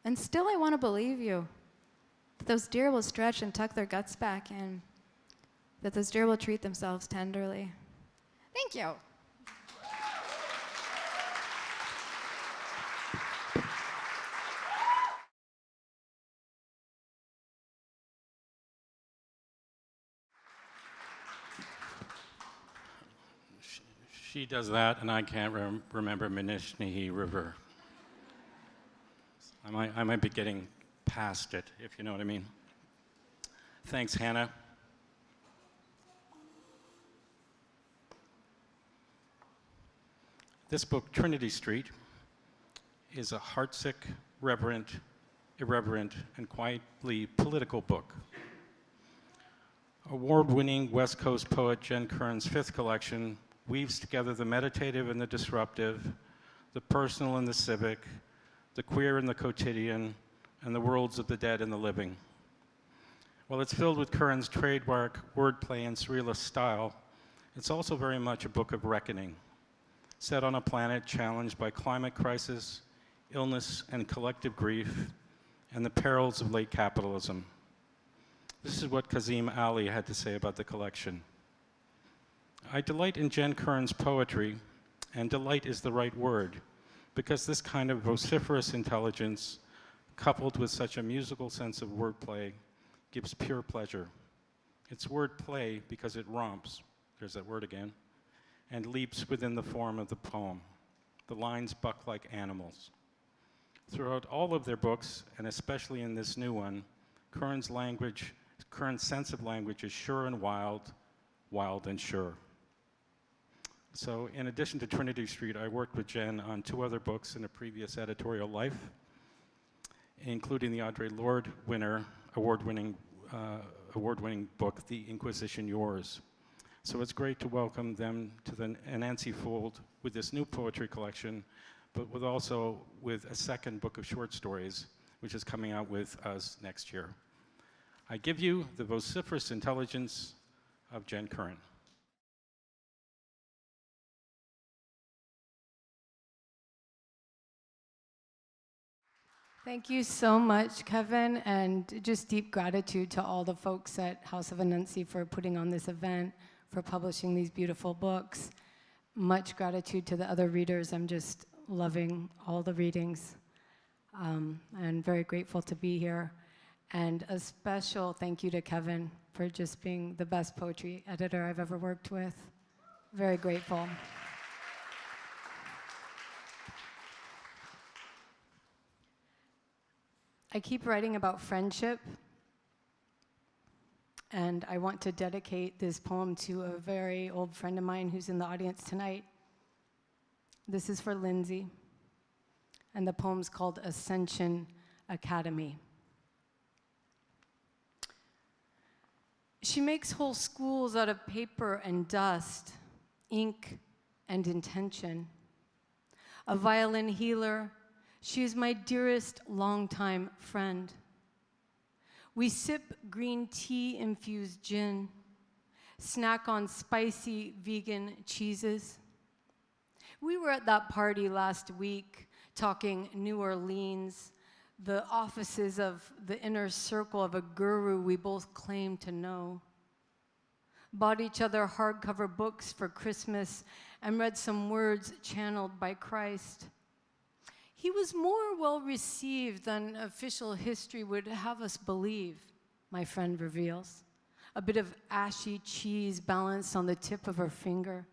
And still I want to believe you, that those deer will stretch and tuck their guts back in, that those deer will treat themselves tenderly. Thank you. She does that, and I can't remember Minishni River. I might be getting past it, if you know what I mean. Thanks, Hannah. This book, Trinity Street, is a heartsick, irreverent, and quietly political book. Award-winning West Coast poet Jen Currin's 5th collection weaves together the meditative and the disruptive, the personal and the civic, the queer and the quotidian, and the worlds of the dead and the living. While it's filled with Currin's trademark wordplay and surrealist style, it's also very much a book of reckoning, set on a planet challenged by climate crisis, illness and collective grief, and the perils of late capitalism. This is what Kazim Ali had to say about the collection. I delight in Jen Currin's poetry, and delight is the right word, because this kind of vociferous intelligence, coupled with such a musical sense of wordplay, gives pure pleasure. It's wordplay because it romps, there's that word again, and leaps within the form of the poem. The lines buck like animals. Throughout all of their books, and especially in this new one, Currin's sense of language is sure and wild, wild and sure. So in addition to Trinity Street, I worked with Jen on 2 other books in a previous editorial life, including the Audre Lorde award-winning book, The Inquisition Yours. So it's great to welcome them to the Anansi fold with this new poetry collection, but also with a 2nd book of short stories, which is coming out with us next year. I give you the vociferous intelligence of Jen Currin. Thank you so much, Kevin, and just deep gratitude to all the folks at House of Anansi for putting on this event, for publishing these beautiful books. Much gratitude to the other readers. I'm just loving all the readings, and very grateful to be here. And a special thank you to Kevin for just being the best poetry editor I've ever worked with. Very grateful. I keep writing about friendship, and I want to dedicate this poem to a very old friend of mine who's in the audience tonight. This is for Lindsay, and the poem's called Ascension Academy. She makes whole schools out of paper and dust, ink and intention. A violin healer, she is my dearest longtime friend. We sip green tea-infused gin, snack on spicy vegan cheeses. We were at that party last week talking New Orleans, the offices of the inner circle of a guru we both claim to know. Bought each other hardcover books for Christmas and read some words channeled by Christ. He was more well-received than official history would have us believe, my friend reveals. A bit of ashy cheese balanced on the tip of her finger.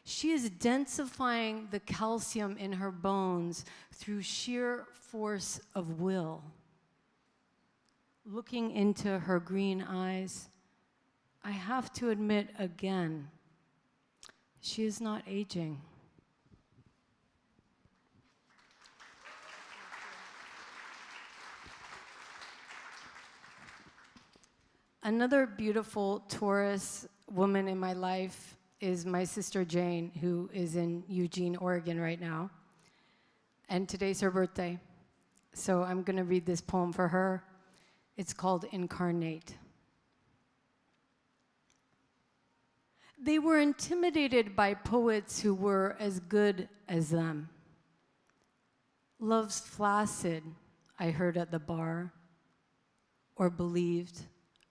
She is densifying the calcium in her bones through sheer force of will. Looking into her green eyes, I have to admit again, she is not aging. Another beautiful Taurus woman in my life is my sister Jane, who is in Eugene, Oregon right now. And today's her birthday. So I'm going to read this poem for her. It's called Incarnate. They were intimidated by poets who were as good as them. Love's flaccid, I heard at the bar, or believed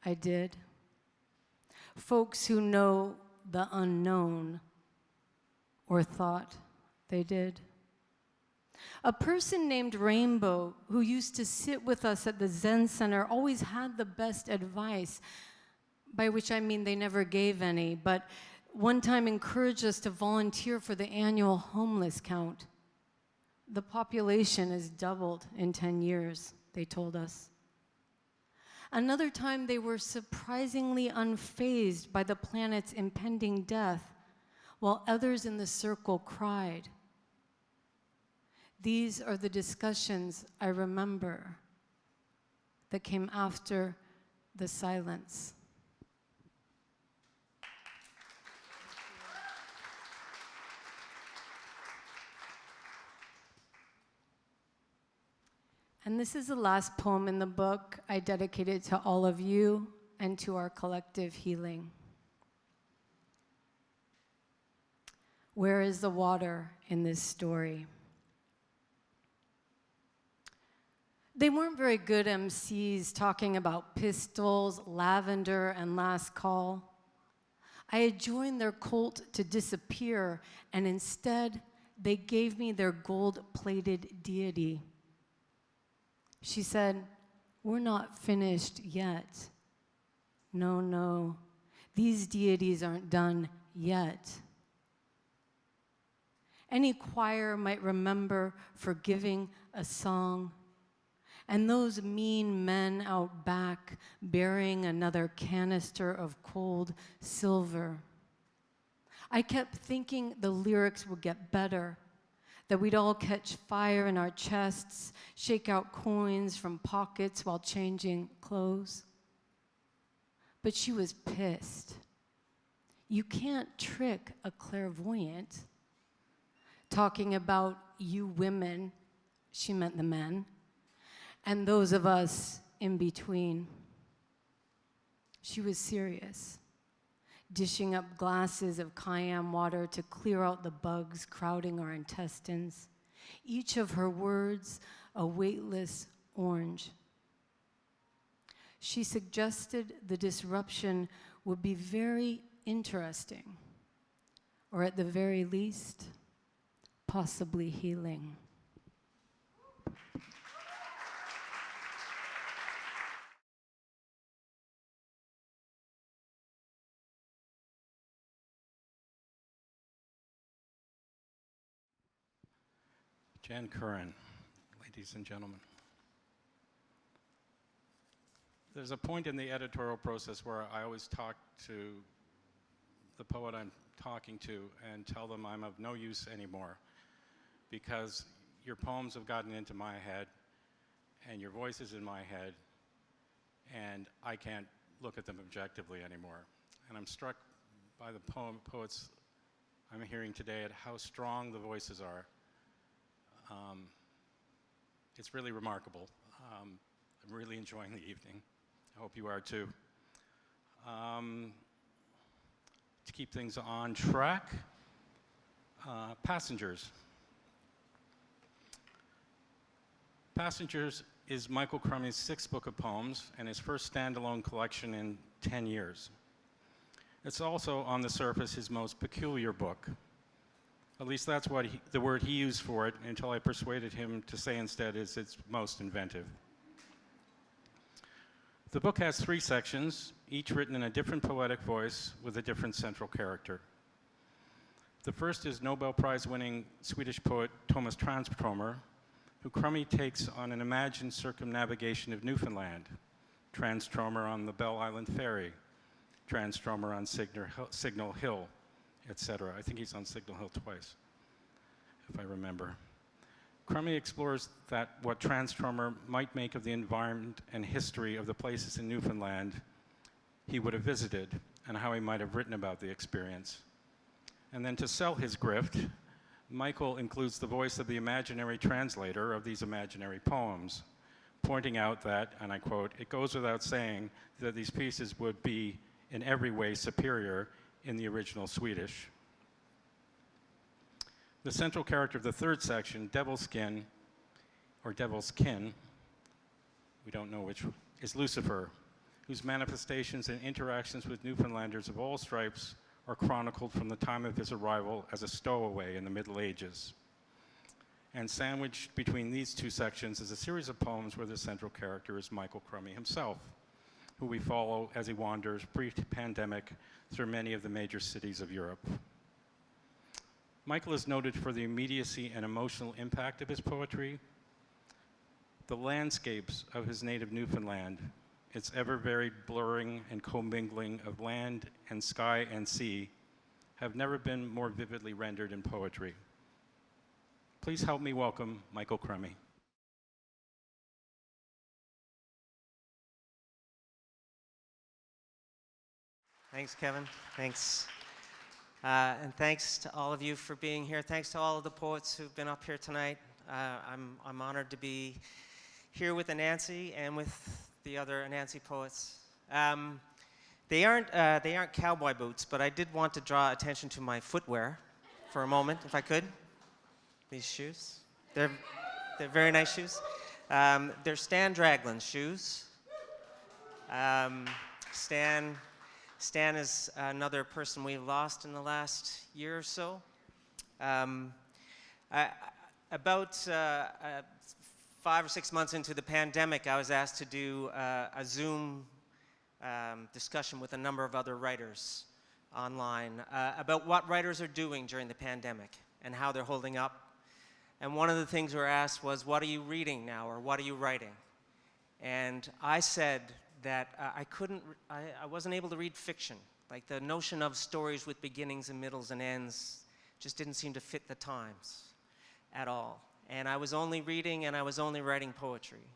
I did. Folks who know the unknown, or thought they did. A person named Rainbow, who used to sit with us at the Zen Center, always had the best advice, by which I mean they never gave any, but one time encouraged us to volunteer for the annual homeless count. The population has doubled in 10 years, they told us. Another time, they were surprisingly unfazed by the planet's impending death, while others in the circle cried. These are the discussions I remember that came after the silence. And this is the last poem in the book. I dedicate it to all of you and to our collective healing. Where is the water in this story? They weren't very good MCs talking about pistols, lavender, and last call. I had joined their cult to disappear, and instead, they gave me their gold-plated deity. She said, "We're not finished yet. No, no, these deities aren't done yet." Any choir might remember forgiving a song, and those mean men out back bearing another canister of cold silver. I kept thinking the lyrics would get better, that we'd all catch fire in our chests, shake out coins from pockets while changing clothes. But she was pissed. You can't trick a clairvoyant. Talking about you women, she meant the men, and those of us in between. She was serious, dishing up glasses of cayenne water to clear out the bugs crowding our intestines. Each of her words a weightless orange. She suggested the disruption would be very interesting, or at the very least, possibly healing. Jan Currin, ladies and gentlemen. There's a point in the editorial process where I always talk to the poet I'm talking to and tell them I'm of no use anymore, because your poems have gotten into my head and your voice is in my head, and I can't look at them objectively anymore. And I'm struck by the poets I'm hearing today at how strong the voices are. It's really remarkable. I'm really enjoying the evening. I hope you are too. To keep things on track, Passengers. Passengers is Michael Crummey's sixth book of poems and his first standalone collection in 10 years. It's also, on the surface, his most peculiar book. At least that's what the word he used for it, until I persuaded him to say instead is its most inventive. The book has 3 sections, each written in a different poetic voice with a different central character. The first is Nobel Prize-winning Swedish poet Thomas Tranströmer, who Crummey takes on an imagined circumnavigation of Newfoundland. Tranströmer on the Bell Island Ferry, Tranströmer on Signal Hill, etc. I think he's on Signal Hill twice, if I remember. Crummey explores what Tranströmer might make of the environment and history of the places in Newfoundland he would have visited and how he might have written about the experience. And then to sell his grift, Michael includes the voice of the imaginary translator of these imaginary poems, pointing out that, and I quote, "It goes without saying that these pieces would be in every way superior in the original Swedish." The central character of the third section, Devil's Kin, or Devil's Kin, we don't know which, is Lucifer, whose manifestations and interactions with Newfoundlanders of all stripes are chronicled from the time of his arrival as a stowaway in the Middle Ages. And sandwiched between these two sections is a series of poems where the central character is Michael Crummey himself, who we follow as he wanders pre-pandemic through many of the major cities of Europe. Michael is noted for the immediacy and emotional impact of his poetry. The landscapes of his native Newfoundland, its ever-varied blurring and commingling of land and sky and sea, have never been more vividly rendered in poetry. Please help me welcome Michael Crummey. Thanks, Kevin. Thanks. And thanks to all of you for being here. Thanks to all of the poets who've been up here tonight. I'm honored to be here with Anansi and with the other Anansi poets. They aren't cowboy boots, but I did want to draw attention to my footwear for a moment, if I could. These shoes. They're very nice shoes. They're Stan Draglin's shoes. Stan is another person we've lost in the last year or so. About 5 or 6 months into the pandemic, I was asked to do a Zoom discussion with a number of other writers online about what writers are doing during the pandemic and how they're holding up. And one of the things we were asked was, what are you reading now, or what are you writing? And I said that I wasn't able to read fiction. Like, the notion of stories with beginnings and middles and ends just didn't seem to fit the times at all. And I was only reading and I was only writing poetry.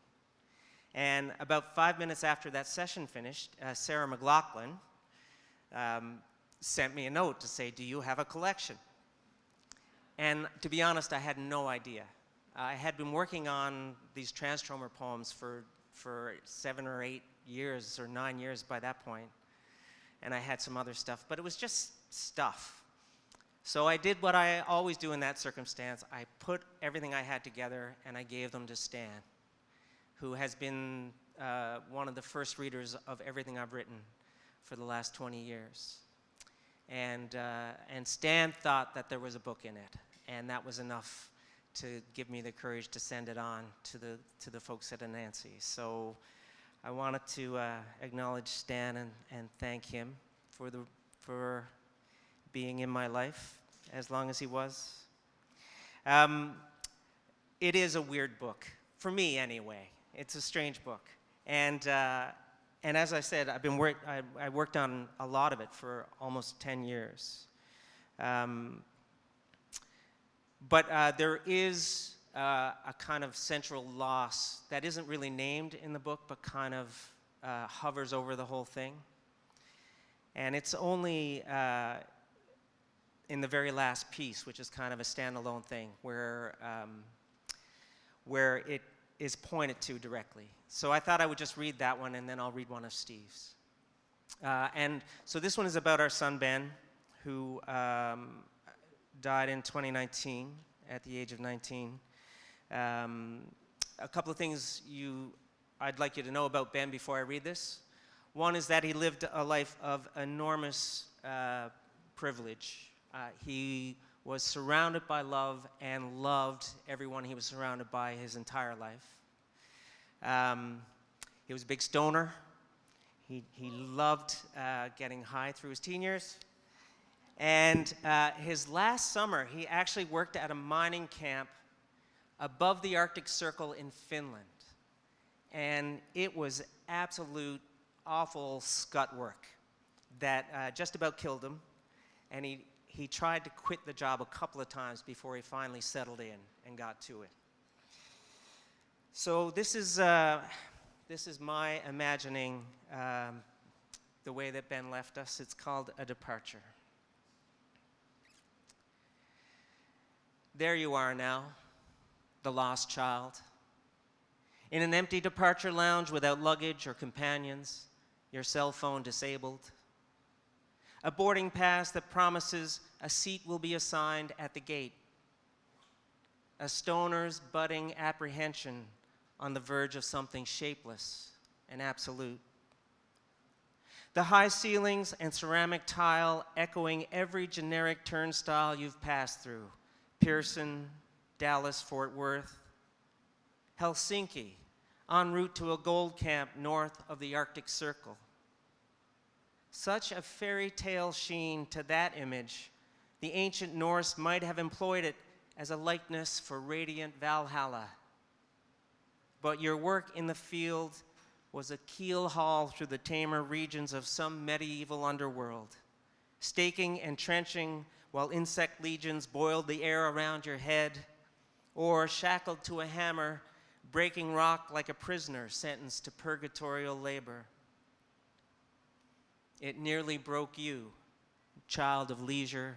And about 5 minutes after that session finished, Sarah McLaughlin sent me a note to say, "Do you have a collection?" And to be honest, I had no idea. I had been working on these Transtromer poems for 7 or 8 years, or 9 years by that point. And I had some other stuff, but it was just stuff. So I did what I always do in that circumstance. I put everything I had together and I gave them to Stan, who has been one of the first readers of everything I've written for the last 20 years. And Stan thought that there was a book in it, and that was enough to give me the courage to send it on to the folks at Anansi. So I wanted to acknowledge Stan and thank him for being in my life as long as he was. It is a weird book, for me anyway. It's a strange book. And as I said, I worked on a lot of it for almost 10 years. But there is a kind of central loss that isn't really named in the book, but kind of hovers over the whole thing. And it's only in the very last piece, which is kind of a standalone thing, where it is pointed to directly. So I thought I would just read that one, and then I'll read one of Steve's. And so this one is about our son, Ben, who died in 2019 at the age of 19. A couple of things I'd like you to know about Ben before I read this. One is that he lived a life of enormous privilege. He was surrounded by love and loved everyone he was surrounded by his entire life. He was a big stoner. He loved getting high through his teen years. And his last summer, he actually worked at a mining camp above the Arctic Circle in Finland. And it was absolute awful scut work that just about killed him. And he tried to quit the job a couple of times before he finally settled in and got to it. So this is my imagining the way that Ben left us. It's called A Departure. There you are now, the lost child. In an empty departure lounge without luggage or companions, your cell phone disabled. A boarding pass that promises a seat will be assigned at the gate. A stoner's budding apprehension on the verge of something shapeless and absolute. The high ceilings and ceramic tile echoing every generic turnstile you've passed through. Pearson, Dallas, Fort Worth, Helsinki, en route to a gold camp north of the Arctic Circle. Such a fairy tale sheen to that image, the ancient Norse might have employed it as a likeness for radiant Valhalla. But your work in the field was a keel haul through the tamer regions of some medieval underworld, staking and trenching while insect legions boiled the air around your head, or shackled to a hammer, breaking rock like a prisoner sentenced to purgatorial labor. It nearly broke you, child of leisure,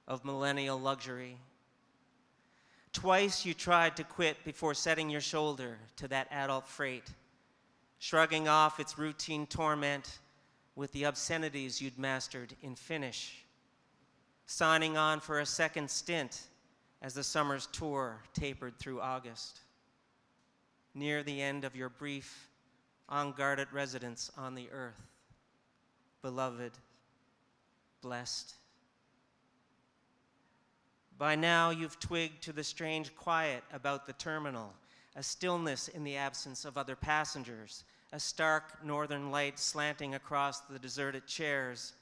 of millennial luxury. Twice you tried to quit before setting your shoulder to that adult freight, shrugging off its routine torment with the obscenities you'd mastered in Finnish, signing on for a second stint as the summer's tour tapered through August. Near the end of your brief, unguarded residence on the earth, beloved, blessed. By now, you've twigged to the strange quiet about the terminal, a stillness in the absence of other passengers, a stark northern light slanting across the deserted chairs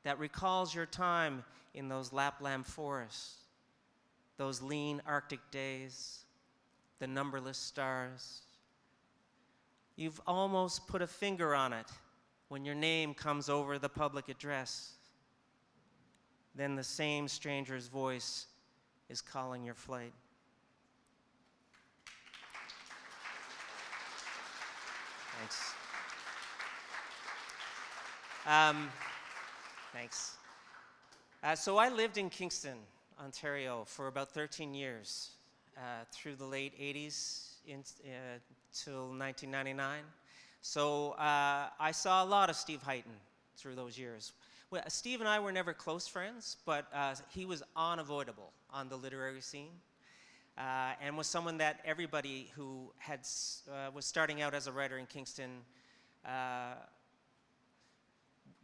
that recalls your time in those Lapland forests, those lean Arctic days, the numberless stars. You've almost put a finger on it when your name comes over the public address. Then the same stranger's voice is calling your flight. Thanks. Thanks. So I lived in Kingston, Ontario for about 13 years, through the late 80s till 1999. So I saw a lot of Steve Heighton through those years. Well, Steve and I were never close friends, but he was unavoidable on the literary scene, and was someone that everybody who was starting out as a writer in Kingston,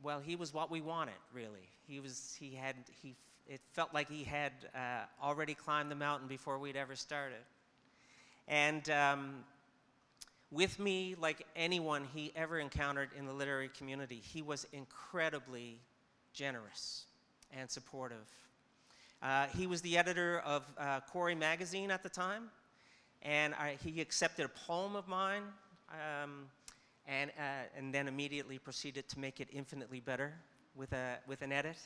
well, he was what we wanted, really. It felt like he had already climbed the mountain before we'd ever started. And with me, like anyone he ever encountered in the literary community, he was incredibly generous and supportive. He was the editor of Quarry magazine at the time, and he accepted a poem of mine, and then immediately proceeded to make it infinitely better with an edit.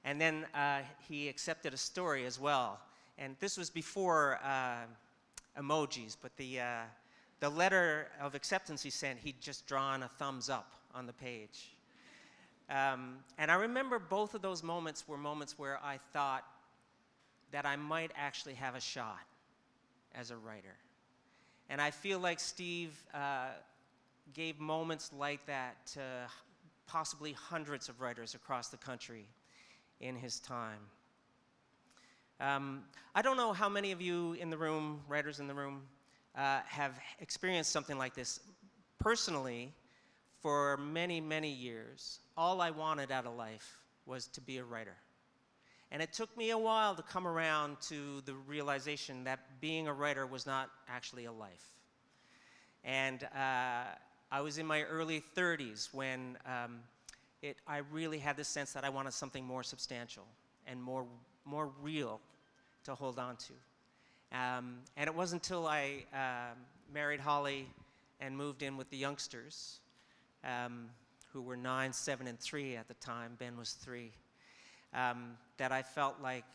And then he accepted a story as well. And this was before emojis, but the letter of acceptance he sent, he'd just drawn a thumbs up on the page. And I remember both of those moments were moments where I thought that I might actually have a shot as a writer. And I feel like Steve gave moments like that to possibly hundreds of writers across the country in his time. I don't know how many of you in the room, writers in the room, have experienced something like this. Personally, for many, many years, all I wanted out of life was to be a writer. And it took me a while to come around to the realization that being a writer was not actually a life. And I was in my early 30s when I really had this sense that I wanted something more substantial and more real to hold on to. And it wasn't until I married Holly and moved in with the youngsters, who were 9, 7, and 3 at the time. Ben was 3. That I felt like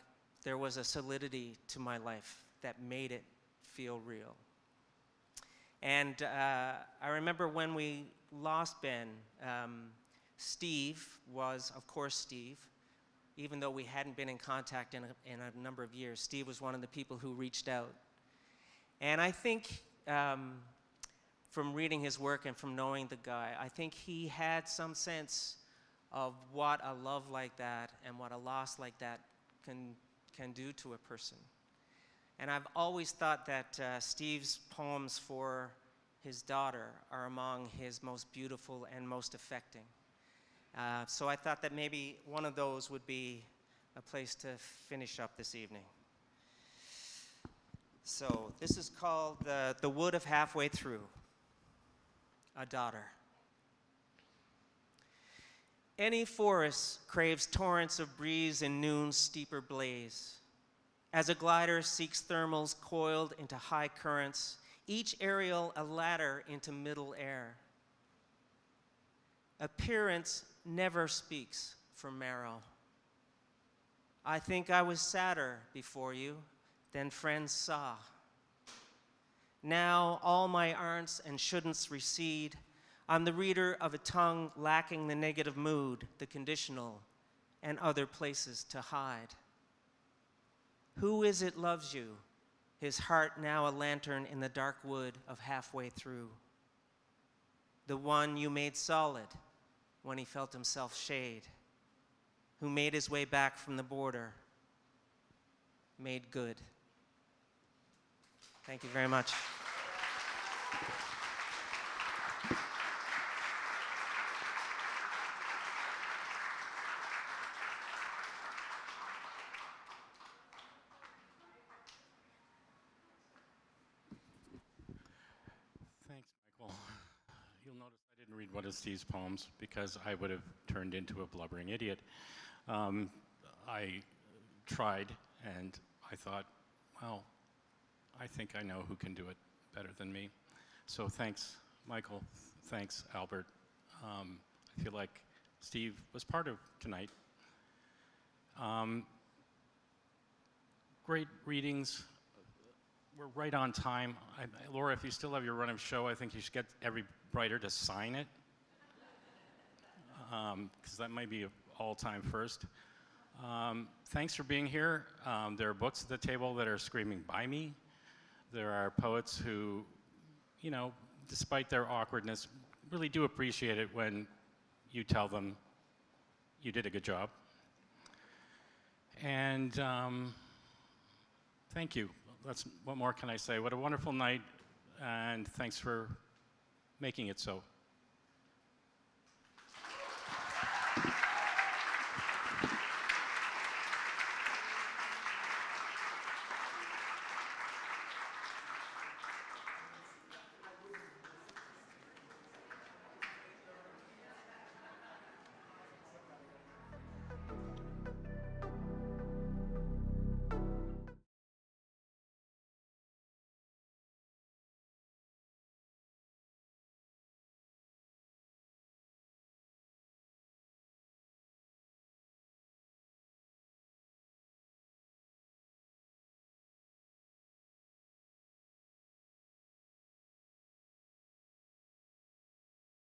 there was a solidity to my life that made it feel real. And I remember when we lost Ben, Steve was, of course, Steve. Even though we hadn't been in contact in a number of years, Steve was one of the people who reached out. And I think from reading his work and from knowing the guy, I think he had some sense of what a love like that and what a loss like that can do to a person. And I've always thought that Steve's poems for his daughter are among his most beautiful and most affecting. So I thought that maybe one of those would be a place to finish up this evening. So this is called The Wood of Halfway Through, a daughter. Any forest craves torrents of breeze in noon's steeper blaze. As a glider seeks thermals coiled into high currents, each aerial a ladder into middle air. Appearance never speaks for marrow. I think I was sadder before you than friends saw. Now all my aren'ts and shouldn'ts recede. I'm the reader of a tongue lacking the negative mood, the conditional, and other places to hide. Who is it loves you? His heart now a lantern in the dark wood of halfway through. The one you made solid when he felt himself shade, who made his way back from the border, made good. Thank you very much. Thanks, Michael. You'll notice I didn't read one of Steve's poems because I would have turned into a blubbering idiot. I tried, and I thought, well, I think I know who can do it better than me. So thanks, Michael. Thanks, Albert. I feel like Steve was part of tonight. Great readings. We're right on time. Laura, if you still have your run of show, I think you should get every writer to sign it, because that might be an all-time first. Thanks for being here. There are books at the table that are screaming, "Buy me." There are poets who, you know, despite their awkwardness, really do appreciate it when you tell them you did a good job. And thank you. What more can I say? What a wonderful night, and thanks for making it so.